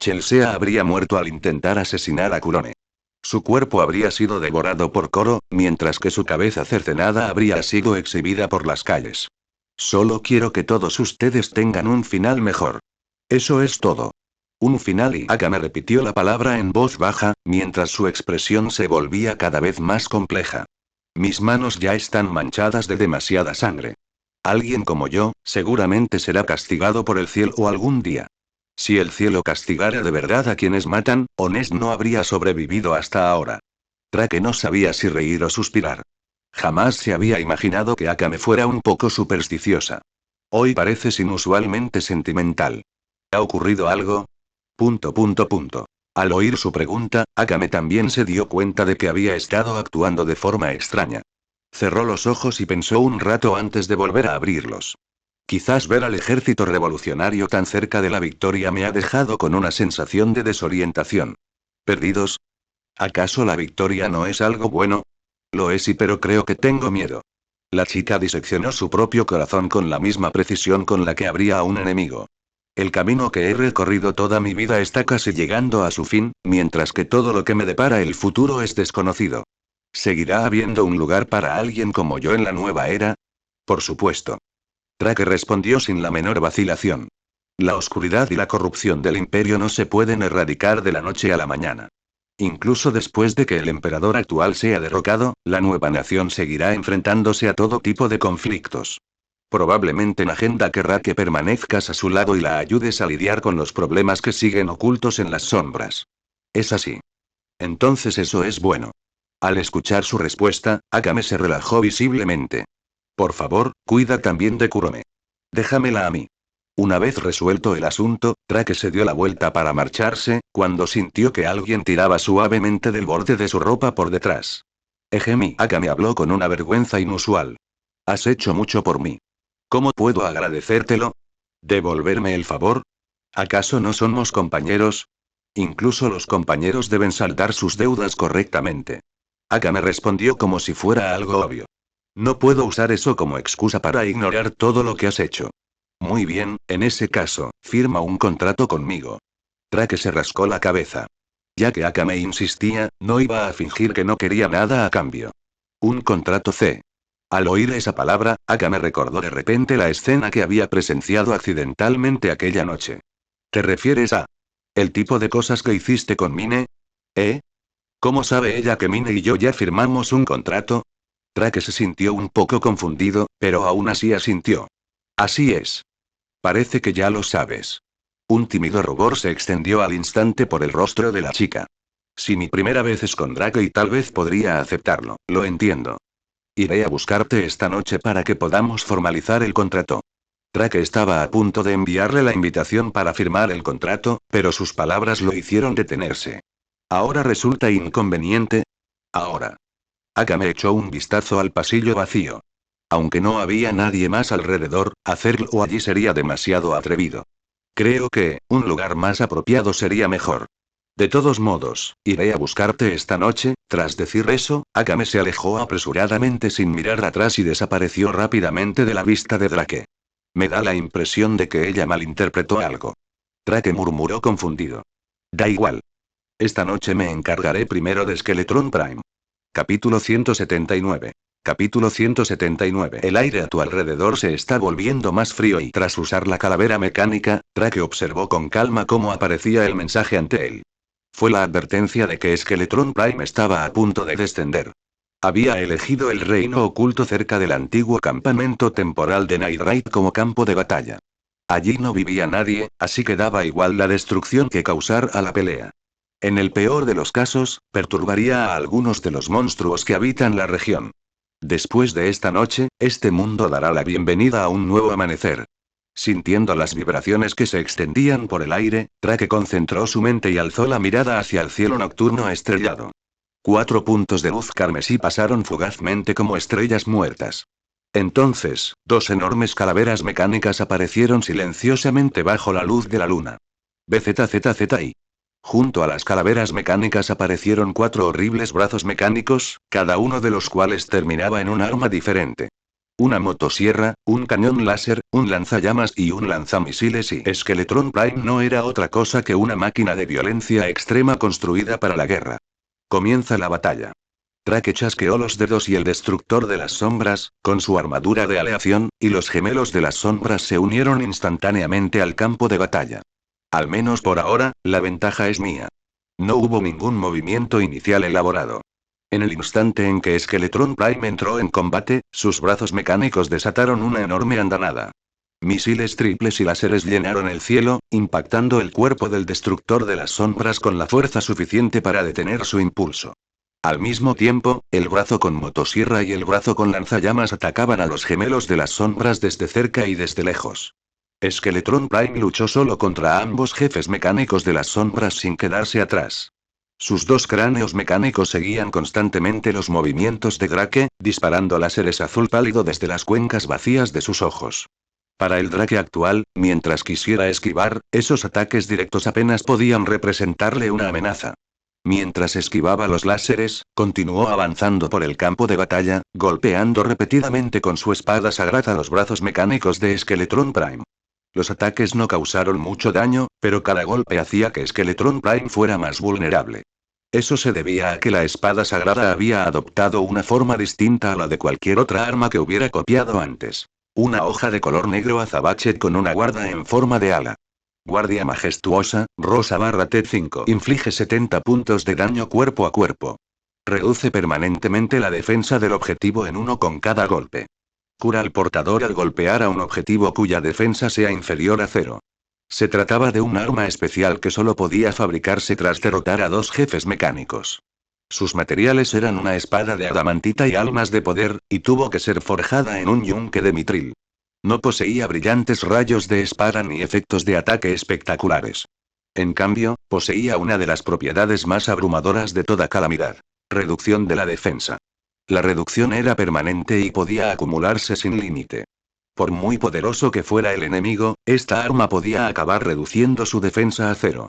Chelsea habría muerto al intentar asesinar a Kurone. Su cuerpo habría sido devorado por Koro, mientras que su cabeza cercenada habría sido exhibida por las calles. Solo quiero que todos ustedes tengan un final mejor. Eso es todo. Un final y Akame repitió la palabra en voz baja, mientras su expresión se volvía cada vez más compleja. Mis manos ya están manchadas de demasiada sangre. Alguien como yo, seguramente será castigado por el cielo algún día. Si el cielo castigara de verdad a quienes matan, Honest no habría sobrevivido hasta ahora. Drake no sabía si reír o suspirar. Jamás se había imaginado que Akame fuera un poco supersticiosa. Hoy pareces inusualmente sentimental. ¿Ha ocurrido algo? Punto punto punto. Al oír su pregunta, Akame también se dio cuenta de que había estado actuando de forma extraña. Cerró los ojos y pensó un rato antes de volver a abrirlos. Quizás ver al ejército revolucionario tan cerca de la victoria me ha dejado con una sensación de desorientación. ¿Perdidos? ¿Acaso la victoria no es algo bueno? Lo es y pero creo que tengo miedo. La chica diseccionó su propio corazón con la misma precisión con la que abría a un enemigo. El camino que he recorrido toda mi vida está casi llegando a su fin, mientras que todo lo que me depara el futuro es desconocido. ¿Seguirá habiendo un lugar para alguien como yo en la nueva era? Por supuesto. Drake respondió sin la menor vacilación. La oscuridad y la corrupción del imperio no se pueden erradicar de la noche a la mañana. Incluso después de que el emperador actual sea derrocado, la nueva nación seguirá enfrentándose a todo tipo de conflictos. Probablemente Magenta querrá que permanezcas a su lado y la ayudes a lidiar con los problemas que siguen ocultos en las sombras. Es así. Entonces eso es bueno. Al escuchar su respuesta, Akame se relajó visiblemente. Por favor, cuida también de Kurome. Déjamela a mí. Una vez resuelto el asunto, Drake se dio la vuelta para marcharse, cuando sintió que alguien tiraba suavemente del borde de su ropa por detrás. Ejemi, Akame habló con una vergüenza inusual. Has hecho mucho por mí. ¿Cómo puedo agradecértelo? ¿Devolverme el favor? ¿Acaso no somos compañeros? Incluso los compañeros deben saldar sus deudas correctamente. Akame respondió como si fuera algo obvio. No puedo usar eso como excusa para ignorar todo lo que has hecho. Muy bien, en ese caso, firma un contrato conmigo. Drake se rascó la cabeza. Ya que Akame insistía, no iba a fingir que no quería nada a cambio. Un contrato C. Al oír esa palabra, Akame recordó de repente la escena que había presenciado accidentalmente aquella noche. ¿Te refieres a el tipo de cosas que hiciste con Mine? ¿Eh? ¿Cómo sabe ella que Mine y yo ya firmamos un contrato? Drake se sintió un poco confundido, pero aún así asintió. Así es. Parece que ya lo sabes. Un tímido rubor se extendió al instante por el rostro de la chica. Si mi primera vez es con Drake y tal vez podría aceptarlo, lo entiendo. Iré a buscarte esta noche para que podamos formalizar el contrato. Drake estaba a punto de enviarle la invitación para firmar el contrato, pero sus palabras lo hicieron detenerse. ¿Ahora resulta inconveniente? Ahora. Akame echó un vistazo al pasillo vacío. Aunque no había nadie más alrededor, hacerlo allí sería demasiado atrevido. Creo que, un lugar más apropiado sería mejor. De todos modos, iré a buscarte esta noche. Tras decir eso, Akame se alejó apresuradamente sin mirar atrás y desapareció rápidamente de la vista de Drake. Me da la impresión de que ella malinterpretó algo. Drake murmuró confundido. Da igual. Esta noche me encargaré primero de Skeletron Prime. Capítulo 179. Capítulo 179. El aire a tu alrededor se está volviendo más frío y tras usar la calavera mecánica, Drake observó con calma cómo aparecía el mensaje ante él. Fue la advertencia de que Skeletron Prime estaba a punto de descender. Había elegido el reino oculto cerca del antiguo campamento temporal de Nightbright como campo de batalla. Allí no vivía nadie, así que daba igual la destrucción que causar a la pelea. En el peor de los casos, perturbaría a algunos de los monstruos que habitan la región. Después de esta noche, este mundo dará la bienvenida a un nuevo amanecer. Sintiendo las vibraciones que se extendían por el aire, Drake concentró su mente y alzó la mirada hacia el cielo nocturno estrellado. 4 puntos de luz carmesí pasaron fugazmente como estrellas muertas. Entonces, 2 enormes calaveras mecánicas aparecieron silenciosamente bajo la luz de la luna. BZZZI. Junto a las calaveras mecánicas aparecieron 4 horribles brazos mecánicos, cada uno de los cuales terminaba en un arma diferente. Una motosierra, un cañón láser, un lanzallamas y un lanzamisiles y Skeletron Prime no era otra cosa que una máquina de violencia extrema construida para la guerra. Comienza la batalla. Drake chasqueó los dedos y el destructor de las sombras, con su armadura de aleación, y los gemelos de las sombras se unieron instantáneamente al campo de batalla. Al menos por ahora, la ventaja es mía. No hubo ningún movimiento inicial elaborado. En el instante en que Skeletron Prime entró en combate, sus brazos mecánicos desataron una enorme andanada. Misiles triples y láseres llenaron el cielo, impactando el cuerpo del destructor de las sombras con la fuerza suficiente para detener su impulso. Al mismo tiempo, el brazo con motosierra y el brazo con lanzallamas atacaban a los gemelos de las sombras desde cerca y desde lejos. Skeletron Prime luchó solo contra ambos jefes mecánicos de las sombras sin quedarse atrás. Sus 2 cráneos mecánicos seguían constantemente los movimientos de Drake, disparando láseres azul pálido desde las cuencas vacías de sus ojos. Para el Drake actual, mientras quisiera esquivar, esos ataques directos apenas podían representarle una amenaza. Mientras esquivaba los láseres, continuó avanzando por el campo de batalla, golpeando repetidamente con su espada sagrada los brazos mecánicos de Skeletron Prime. Los ataques no causaron mucho daño, pero cada golpe hacía que Skeletron Prime fuera más vulnerable. Eso se debía a que la espada sagrada había adoptado una forma distinta a la de cualquier otra arma que hubiera copiado antes. Una hoja de color negro azabache con una guarda en forma de ala. Guardia majestuosa, rosa T5. Inflige 70 puntos de daño cuerpo a cuerpo. Reduce permanentemente la defensa del objetivo en 1 con cada golpe. Cura al portador al golpear a un objetivo cuya defensa sea inferior a 0. Se trataba de un arma especial que solo podía fabricarse tras derrotar a dos jefes mecánicos. Sus materiales eran una espada de adamantita y almas de poder, y tuvo que ser forjada en un yunque de mitril. No poseía brillantes rayos de espada ni efectos de ataque espectaculares. En cambio, poseía una de las propiedades más abrumadoras de toda calamidad: reducción de la defensa. La reducción era permanente y podía acumularse sin límite. Por muy poderoso que fuera el enemigo, esta arma podía acabar reduciendo su defensa a cero.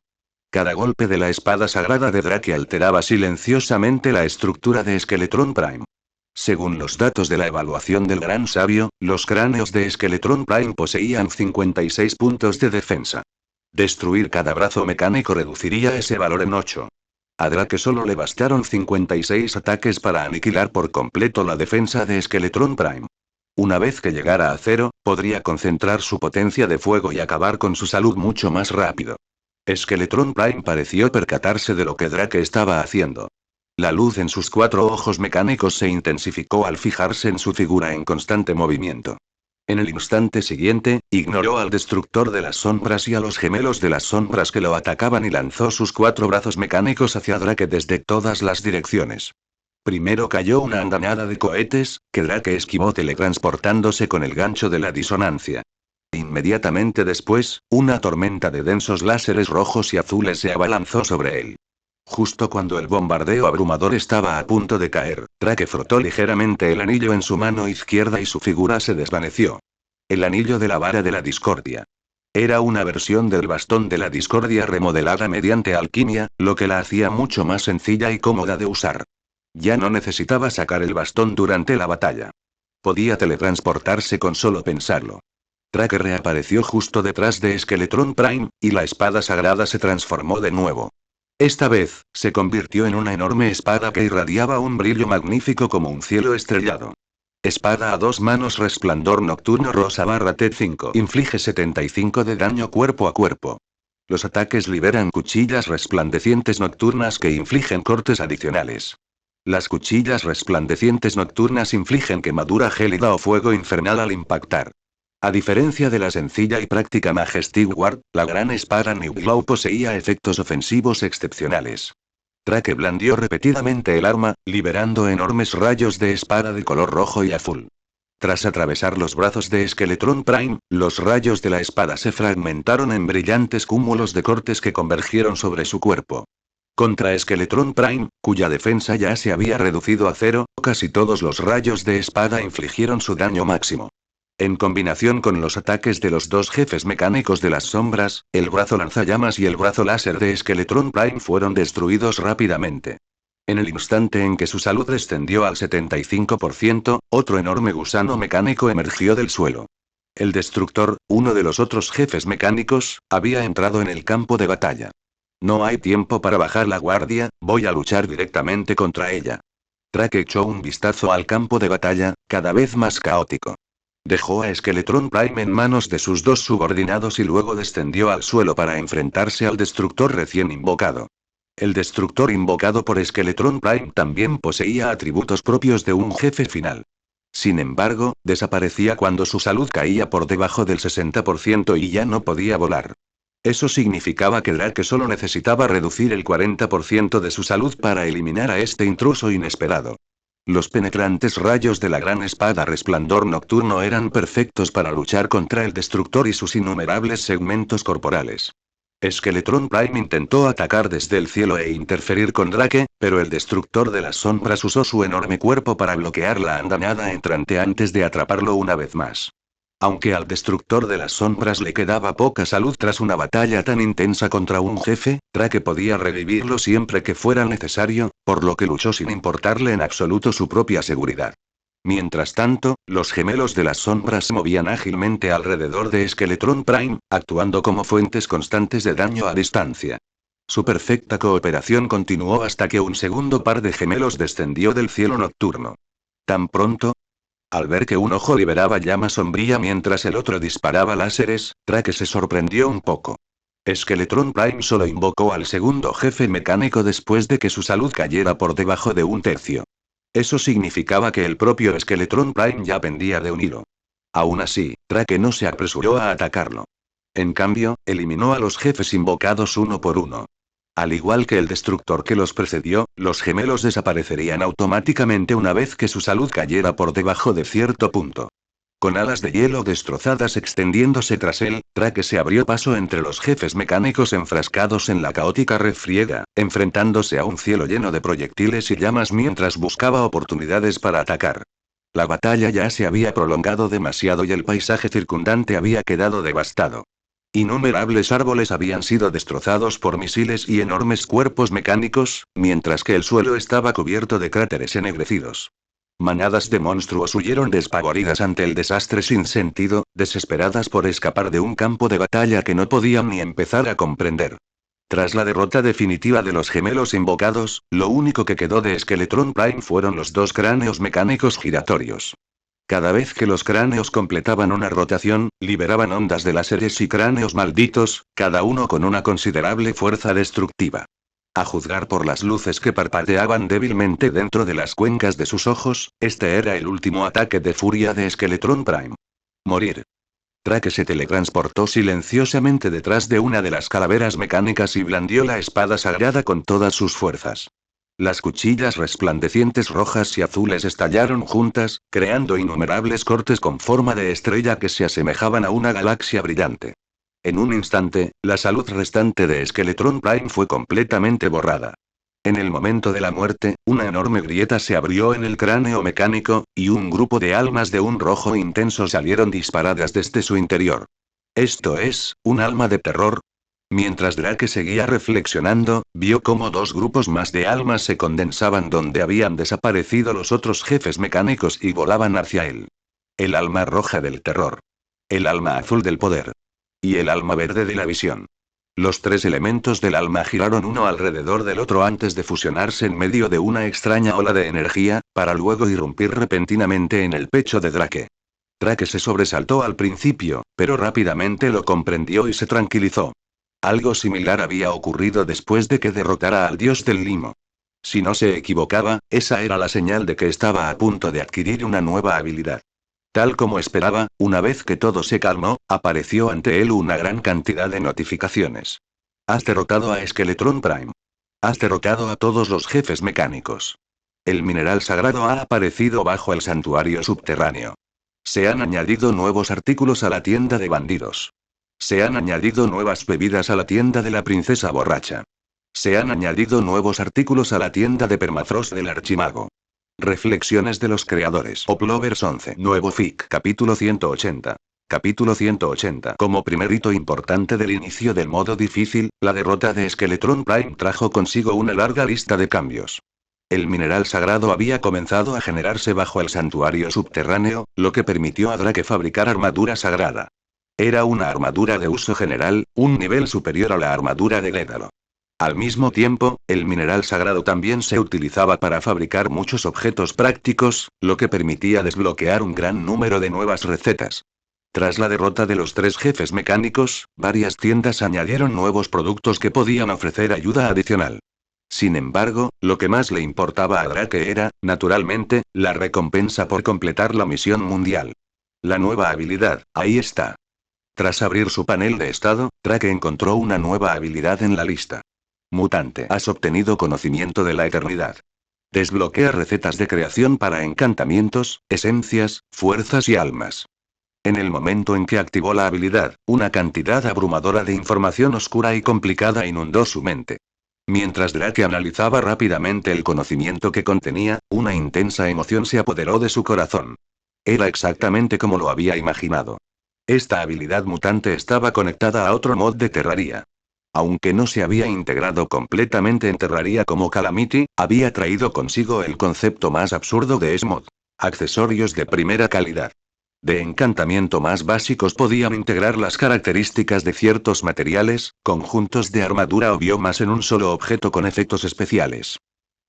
Cada golpe de la espada sagrada de Drake alteraba silenciosamente la estructura de Skeletron Prime. Según los datos de la evaluación del Gran Sabio, los cráneos de Skeletron Prime poseían 56 puntos de defensa. Destruir cada brazo mecánico reduciría ese valor en 8. A Drake solo le bastaron 56 ataques para aniquilar por completo la defensa de Skeletron Prime. Una vez que llegara a cero, podría concentrar su potencia de fuego y acabar con su salud mucho más rápido. Skeletron Prime pareció percatarse de lo que Drake estaba haciendo. La luz en sus 4 ojos mecánicos se intensificó al fijarse en su figura en constante movimiento. En el instante siguiente, ignoró al destructor de las sombras y a los gemelos de las sombras que lo atacaban y lanzó sus 4 brazos mecánicos hacia Drake desde todas las direcciones. Primero cayó una andanada de cohetes, que Drake esquivó teletransportándose con el gancho de la disonancia. Inmediatamente después, una tormenta de densos láseres rojos y azules se abalanzó sobre él. Justo cuando el bombardeo abrumador estaba a punto de caer, Drake frotó ligeramente el anillo en su mano izquierda y su figura se desvaneció. El anillo de la vara de la discordia. Era una versión del bastón de la discordia remodelada mediante alquimia, lo que la hacía mucho más sencilla y cómoda de usar. Ya no necesitaba sacar el bastón durante la batalla. Podía teletransportarse con solo pensarlo. Drake reapareció justo detrás de Skeletron Prime, y la espada sagrada se transformó de nuevo. Esta vez, se convirtió en una enorme espada que irradiaba un brillo magnífico como un cielo estrellado. Espada a 2 manos, resplandor nocturno rosa T5. Inflige 75 de daño cuerpo a cuerpo. Los ataques liberan cuchillas resplandecientes nocturnas que infligen cortes adicionales. Las cuchillas resplandecientes nocturnas infligen quemadura gélida o fuego infernal al impactar. A diferencia de la sencilla y práctica Majestic Ward, la gran espada New Glow poseía efectos ofensivos excepcionales. Drake blandió repetidamente el arma, liberando enormes rayos de espada de color rojo y azul. Tras atravesar los brazos de Skeletron Prime, los rayos de la espada se fragmentaron en brillantes cúmulos de cortes que convergieron sobre su cuerpo. Contra Skeletron Prime, cuya defensa ya se había reducido a cero, casi todos los rayos de espada infligieron su daño máximo. En combinación con los ataques de los 2 jefes mecánicos de las sombras, el brazo lanzallamas y el brazo láser de Skeletron Prime fueron destruidos rápidamente. En el instante en que su salud descendió al 75%, otro enorme gusano mecánico emergió del suelo. El destructor, uno de los otros jefes mecánicos, había entrado en el campo de batalla. No hay tiempo para bajar la guardia, voy a luchar directamente contra ella. Drake echó un vistazo al campo de batalla, cada vez más caótico. Dejó a Skeletron Prime en manos de sus 2 subordinados y luego descendió al suelo para enfrentarse al destructor recién invocado. El destructor invocado por Skeletron Prime también poseía atributos propios de un jefe final. Sin embargo, desaparecía cuando su salud caía por debajo del 60% y ya no podía volar. Eso significaba que Drake solo necesitaba reducir el 40% de su salud para eliminar a este intruso inesperado. Los penetrantes rayos de la gran espada resplandor nocturno eran perfectos para luchar contra el destructor y sus innumerables segmentos corporales. Skeletron Prime intentó atacar desde el cielo e interferir con Drake, pero el destructor de las sombras usó su enorme cuerpo para bloquear la andanada entrante antes de atraparlo una vez más. Aunque al destructor de las sombras le quedaba poca salud tras una batalla tan intensa contra un jefe, Drake podía revivirlo siempre que fuera necesario, por lo que luchó sin importarle en absoluto su propia seguridad. Mientras tanto, los gemelos de las sombras se movían ágilmente alrededor de Skeletron Prime, actuando como fuentes constantes de daño a distancia. Su perfecta cooperación continuó hasta que un segundo par de gemelos descendió del cielo nocturno. Tan pronto, al ver que un ojo liberaba llama sombría mientras el otro disparaba láseres, Drake se sorprendió un poco. Skeletron Prime solo invocó al segundo jefe mecánico después de que su salud cayera por debajo de un tercio. Eso significaba que el propio Skeletron Prime ya pendía de un hilo. Aún así, Drake no se apresuró a atacarlo. En cambio, eliminó a los jefes invocados uno por uno. Al igual que el destructor que los precedió, los gemelos desaparecerían automáticamente una vez que su salud cayera por debajo de cierto punto. Con alas de hielo destrozadas extendiéndose tras él, Drake se abrió paso entre los jefes mecánicos enfrascados en la caótica refriega, enfrentándose a un cielo lleno de proyectiles y llamas mientras buscaba oportunidades para atacar. La batalla ya se había prolongado demasiado y el paisaje circundante había quedado devastado. Innumerables árboles habían sido destrozados por misiles y enormes cuerpos mecánicos, mientras que el suelo estaba cubierto de cráteres ennegrecidos. Manadas de monstruos huyeron despavoridas ante el desastre sin sentido, desesperadas por escapar de un campo de batalla que no podían ni empezar a comprender. Tras la derrota definitiva de los gemelos invocados, lo único que quedó de Skeletron Prime fueron los dos cráneos mecánicos giratorios. Cada vez que los cráneos completaban una rotación, liberaban ondas de láseres y cráneos malditos, cada uno con una considerable fuerza destructiva. A juzgar por las luces que parpadeaban débilmente dentro de las cuencas de sus ojos, este era el último ataque de furia de Skeletron Prime. Morir. Drake se teletransportó silenciosamente detrás de una de las calaveras mecánicas y blandió la espada sagrada con todas sus fuerzas. Las cuchillas resplandecientes rojas y azules estallaron juntas, creando innumerables cortes con forma de estrella que se asemejaban a una galaxia brillante. En un instante, la salud restante de Skeletron Prime fue completamente borrada. En el momento de la muerte, una enorme grieta se abrió en el cráneo mecánico, y un grupo de almas de un rojo intenso salieron disparadas desde su interior. ¿Esto es, un alma de terror? Mientras Drake seguía reflexionando, vio cómo dos grupos más de almas se condensaban donde habían desaparecido los otros jefes mecánicos y volaban hacia él. El alma roja del terror. El alma azul del poder. Y el alma verde de la visión. Los tres elementos del alma giraron uno alrededor del otro antes de fusionarse en medio de una extraña ola de energía, para luego irrumpir repentinamente en el pecho de Drake. Drake se sobresaltó al principio, pero rápidamente lo comprendió y se tranquilizó. Algo similar había ocurrido después de que derrotara al dios del limo. Si no se equivocaba, esa era la señal de que estaba a punto de adquirir una nueva habilidad. Tal como esperaba, una vez que todo se calmó, apareció ante él una gran cantidad de notificaciones. Has derrotado a Skeletron Prime. Has derrotado a todos los jefes mecánicos. El mineral sagrado ha aparecido bajo el santuario subterráneo. Se han añadido nuevos artículos a la tienda de bandidos. Se han añadido nuevas bebidas a la tienda de la princesa borracha. Se han añadido nuevos artículos a la tienda de permafrost del archimago. Reflexiones de los creadores. Oplovers 11. Nuevo FIC. Capítulo 180. Capítulo 180. Como primer hito importante del inicio del modo difícil, la derrota de Skeletron Prime trajo consigo una larga lista de cambios. El mineral sagrado había comenzado a generarse bajo el santuario subterráneo, lo que permitió a Drake fabricar armadura sagrada. Era una armadura de uso general, un nivel superior a la armadura de Dédalo. Al mismo tiempo, el mineral sagrado también se utilizaba para fabricar muchos objetos prácticos, lo que permitía desbloquear un gran número de nuevas recetas. Tras la derrota de los tres jefes mecánicos, varias tiendas añadieron nuevos productos que podían ofrecer ayuda adicional. Sin embargo, lo que más le importaba a Drake era, naturalmente, la recompensa por completar la misión mundial. La nueva habilidad, ahí está. Tras abrir su panel de estado, Drake encontró una nueva habilidad en la lista. Mutante. Has obtenido conocimiento de la eternidad. Desbloquea recetas de creación para encantamientos, esencias, fuerzas y almas. En el momento en que activó la habilidad, una cantidad abrumadora de información oscura y complicada inundó su mente. Mientras Drake analizaba rápidamente el conocimiento que contenía, una intensa emoción se apoderó de su corazón. Era exactamente como lo había imaginado. Esta habilidad mutante estaba conectada a otro mod de Terraria. Aunque no se había integrado completamente en Terraria como Calamity, había traído consigo el concepto más absurdo de Smod. Accesorios de primera calidad. De encantamiento más básicos podían integrar las características de ciertos materiales, conjuntos de armadura o biomas en un solo objeto con efectos especiales.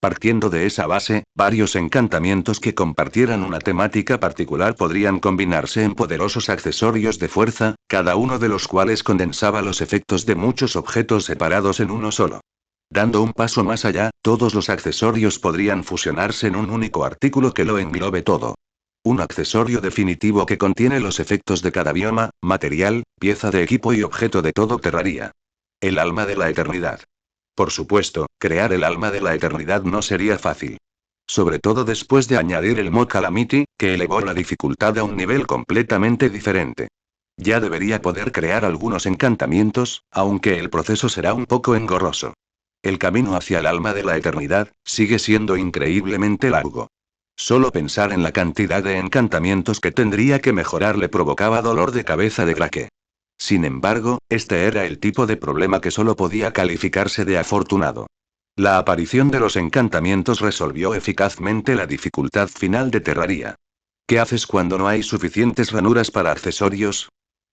Partiendo de esa base, varios encantamientos que compartieran una temática particular podrían combinarse en poderosos accesorios de fuerza, cada uno de los cuales condensaba los efectos de muchos objetos separados en uno solo. Dando un paso más allá, todos los accesorios podrían fusionarse en un único artículo que lo englobe todo. Un accesorio definitivo que contiene los efectos de cada bioma, material, pieza de equipo y objeto de todo Terraria. El alma de la eternidad. Por supuesto, crear el alma de la eternidad no sería fácil. Sobre todo después de añadir el mod Calamity, que elevó la dificultad a un nivel completamente diferente. Ya debería poder crear algunos encantamientos, aunque el proceso será un poco engorroso. El camino hacia el alma de la eternidad sigue siendo increíblemente largo. Solo pensar en la cantidad de encantamientos que tendría que mejorar le provocaba dolor de cabeza de Drake. Sin embargo, este era el tipo de problema que solo podía calificarse de afortunado. La aparición de los encantamientos resolvió eficazmente la dificultad final de Terraria. ¿Qué haces cuando no hay suficientes ranuras para accesorios?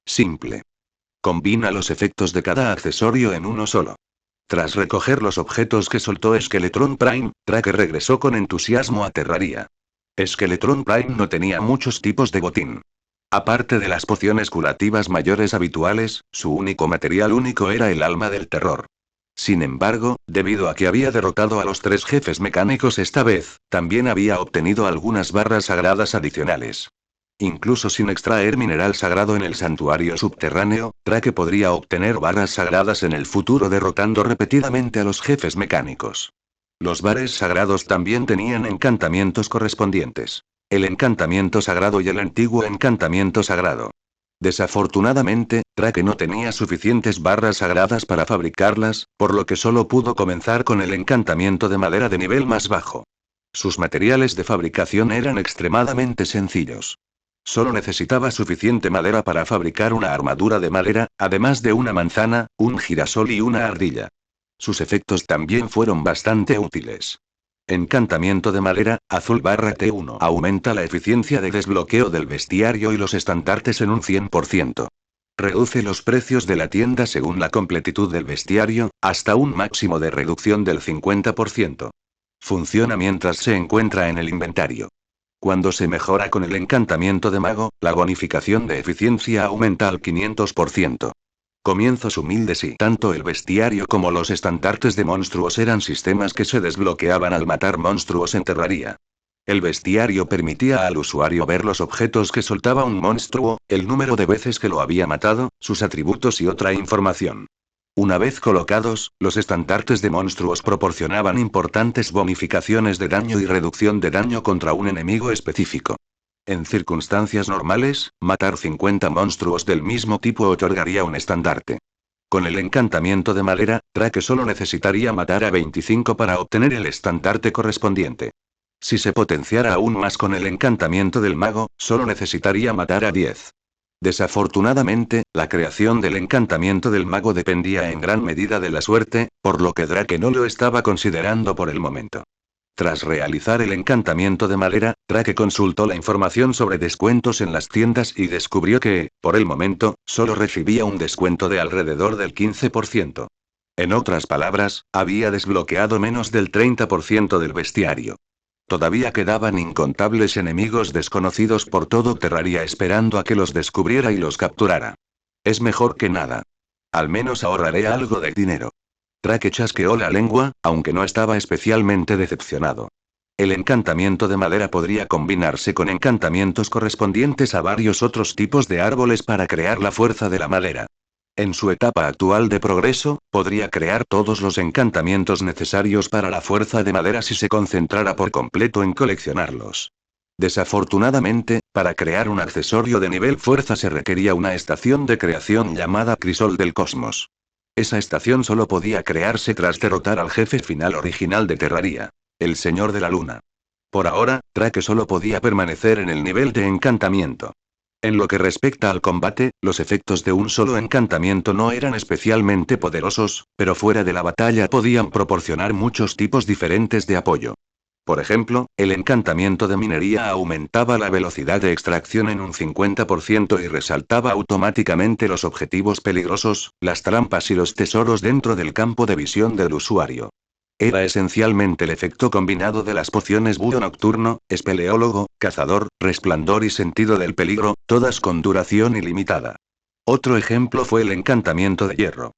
Simple. Combina los efectos de cada accesorio en uno solo. Tras recoger los objetos que soltó Skeletron Prime, Drake regresó con entusiasmo a Terraria. Skeletron Prime no tenía muchos tipos de botín. Aparte de las pociones curativas mayores habituales, su único material único era el alma del terror. Sin embargo, debido a que había derrotado a los 3 jefes mecánicos esta vez, también había obtenido algunas barras sagradas adicionales. Incluso sin extraer mineral sagrado en el santuario subterráneo, Drake podría obtener barras sagradas en el futuro derrotando repetidamente a los jefes mecánicos. Los bares sagrados también tenían encantamientos correspondientes. El encantamiento sagrado y el antiguo encantamiento sagrado. Desafortunadamente, Drake no tenía suficientes barras sagradas para fabricarlas, por lo que solo pudo comenzar con el encantamiento de madera de nivel más bajo. Sus materiales de fabricación eran extremadamente sencillos. Solo necesitaba suficiente madera para fabricar una armadura de madera, además de una manzana, un girasol y una ardilla. Sus efectos también fueron bastante útiles. Encantamiento de madera, azul barra T1. Aumenta la eficiencia de desbloqueo del bestiario y los estandartes en un 100%. Reduce los precios de la tienda según la completitud del bestiario, hasta un máximo de reducción del 50%. Funciona mientras se encuentra en el inventario. Cuando se mejora con el encantamiento de mago, la bonificación de eficiencia aumenta al 500%. Comienzos humildes y tanto el bestiario como los estandartes de monstruos eran sistemas que se desbloqueaban al matar monstruos en Terraria. El bestiario permitía al usuario ver los objetos que soltaba un monstruo, el número de veces que lo había matado, sus atributos y otra información. Una vez colocados, los estandartes de monstruos proporcionaban importantes bonificaciones de daño y reducción de daño contra un enemigo específico. En circunstancias normales, matar 50 monstruos del mismo tipo otorgaría un estandarte. Con el encantamiento de madera, Drake solo necesitaría matar a 25 para obtener el estandarte correspondiente. Si se potenciara aún más con el encantamiento del mago, solo necesitaría matar a 10. Desafortunadamente, la creación del encantamiento del mago dependía en gran medida de la suerte, por lo que Drake no lo estaba considerando por el momento. Tras realizar el encantamiento de madera, Drake consultó la información sobre descuentos en las tiendas y descubrió que, por el momento, solo recibía un descuento de alrededor del 15%. En otras palabras, había desbloqueado menos del 30% del bestiario. Todavía quedaban incontables enemigos desconocidos por todo Terraria esperando a que los descubriera y los capturara. Es mejor que nada. Al menos ahorraré algo de dinero. Drake chasqueó la lengua, aunque no estaba especialmente decepcionado. El encantamiento de madera podría combinarse con encantamientos correspondientes a varios otros tipos de árboles para crear la fuerza de la madera. En su etapa actual de progreso, podría crear todos los encantamientos necesarios para la fuerza de madera si se concentrara por completo en coleccionarlos. Desafortunadamente, para crear un accesorio de nivel fuerza se requería una estación de creación llamada Crisol del Cosmos. Esa estación solo podía crearse tras derrotar al jefe final original de Terraria, el Señor de la Luna. Por ahora, Drake solo podía permanecer en el nivel de encantamiento. En lo que respecta al combate, los efectos de un solo encantamiento no eran especialmente poderosos, pero fuera de la batalla podían proporcionar muchos tipos diferentes de apoyo. Por ejemplo, el encantamiento de minería aumentaba la velocidad de extracción en un 50% y resaltaba automáticamente los objetivos peligrosos, las trampas y los tesoros dentro del campo de visión del usuario. Era esencialmente el efecto combinado de las pociones Búho Nocturno, Espeleólogo, Cazador, Resplandor y Sentido del Peligro, todas con duración ilimitada. Otro ejemplo fue el encantamiento de hierro.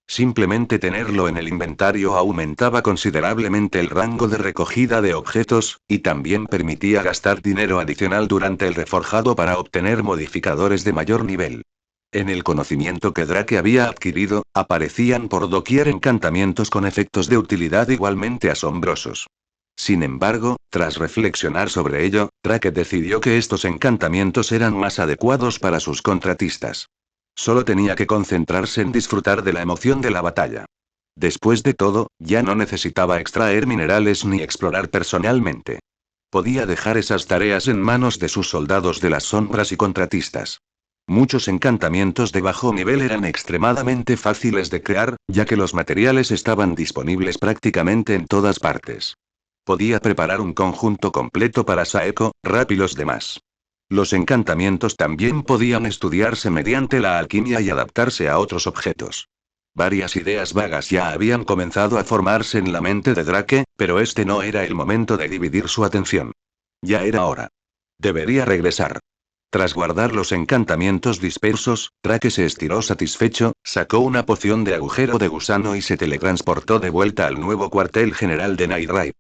Simplemente tenerlo en el inventario aumentaba considerablemente el rango de recogida de objetos, y también permitía gastar dinero adicional durante el reforjado para obtener modificadores de mayor nivel. En el conocimiento que Drake había adquirido, aparecían por doquier encantamientos con efectos de utilidad igualmente asombrosos. Sin embargo, tras reflexionar sobre ello, Drake decidió que estos encantamientos eran más adecuados para sus contratistas. Solo tenía que concentrarse en disfrutar de la emoción de la batalla. Después de todo, ya no necesitaba extraer minerales ni explorar personalmente. Podía dejar esas tareas en manos de sus soldados de las sombras y contratistas. Muchos encantamientos de bajo nivel eran extremadamente fáciles de crear, ya que los materiales estaban disponibles prácticamente en todas partes. Podía preparar un conjunto completo para Saeko, Rap y los demás. Los encantamientos también podían estudiarse mediante la alquimia y adaptarse a otros objetos. Varias ideas vagas ya habían comenzado a formarse en la mente de Drake, pero este no era el momento de dividir su atención. Ya era hora. Debería regresar. Tras guardar los encantamientos dispersos, Drake se estiró satisfecho, sacó una poción de agujero de gusano y se teletransportó de vuelta al nuevo cuartel general de Night Raid.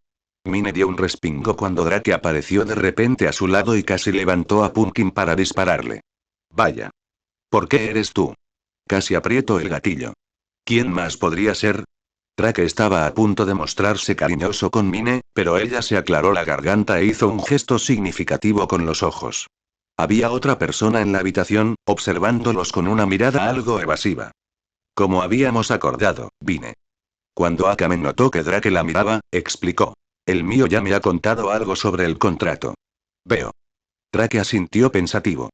Mine dio un respingo cuando Drake apareció de repente a su lado y casi levantó a Pumpkin para dispararle. Vaya. ¿Por qué eres tú? Casi aprieto el gatillo. ¿Quién más podría ser? Drake estaba a punto de mostrarse cariñoso con Mine, pero ella se aclaró la garganta e hizo un gesto significativo con los ojos. Había otra persona en la habitación, observándolos con una mirada algo evasiva. Como habíamos acordado, vine. Cuando Akame notó que Drake la miraba, explicó. El mío ya me ha contado algo sobre el contrato. Veo. Drake asintió pensativo.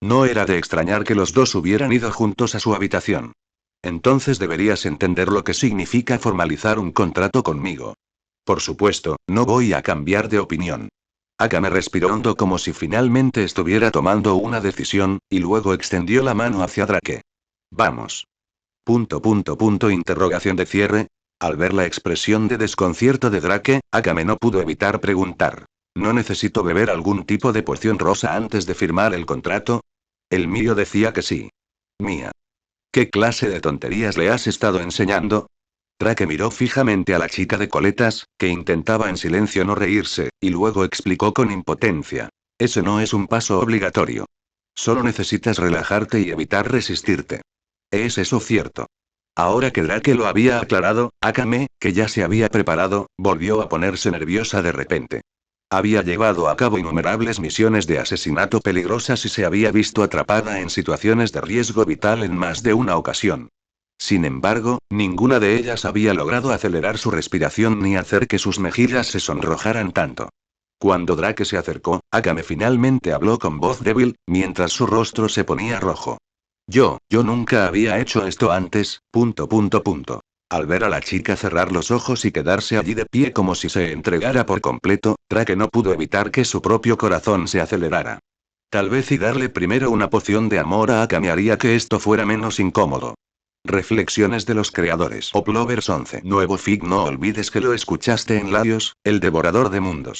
No era de extrañar que los dos hubieran ido juntos a su habitación. Entonces deberías entender lo que significa formalizar un contrato conmigo. Por supuesto, no voy a cambiar de opinión. Akame respiró hondo como si finalmente estuviera tomando una decisión, y luego extendió la mano hacia Drake. Vamos. Interrogación de cierre. Al ver la expresión de desconcierto de Drake, Akame no pudo evitar preguntar. ¿No necesito beber algún tipo de poción rosa antes de firmar el contrato? El mío decía que sí. Mía. ¿Qué clase de tonterías le has estado enseñando? Drake miró fijamente a la chica de coletas, que intentaba en silencio no reírse, y luego explicó con impotencia. Ese no es un paso obligatorio. Solo necesitas relajarte y evitar resistirte. ¿Es eso cierto? Ahora que Drake lo había aclarado, Akame, que ya se había preparado, volvió a ponerse nerviosa de repente. Había llevado a cabo innumerables misiones de asesinato peligrosas y se había visto atrapada en situaciones de riesgo vital en más de una ocasión. Sin embargo, ninguna de ellas había logrado acelerar su respiración ni hacer que sus mejillas se sonrojaran tanto. Cuando Drake se acercó, Akame finalmente habló con voz débil, mientras su rostro se ponía rojo. Yo nunca había hecho esto antes. Al ver a la chica cerrar los ojos y quedarse allí de pie como si se entregara por completo, Drake no pudo evitar que su propio corazón se acelerara. Tal vez y darle primero una poción de amor a Akame haría que esto fuera menos incómodo. Reflexiones de los creadores. Oplovers 11. Nuevo fic. No olvides que lo escuchaste en Larios, el devorador de mundos.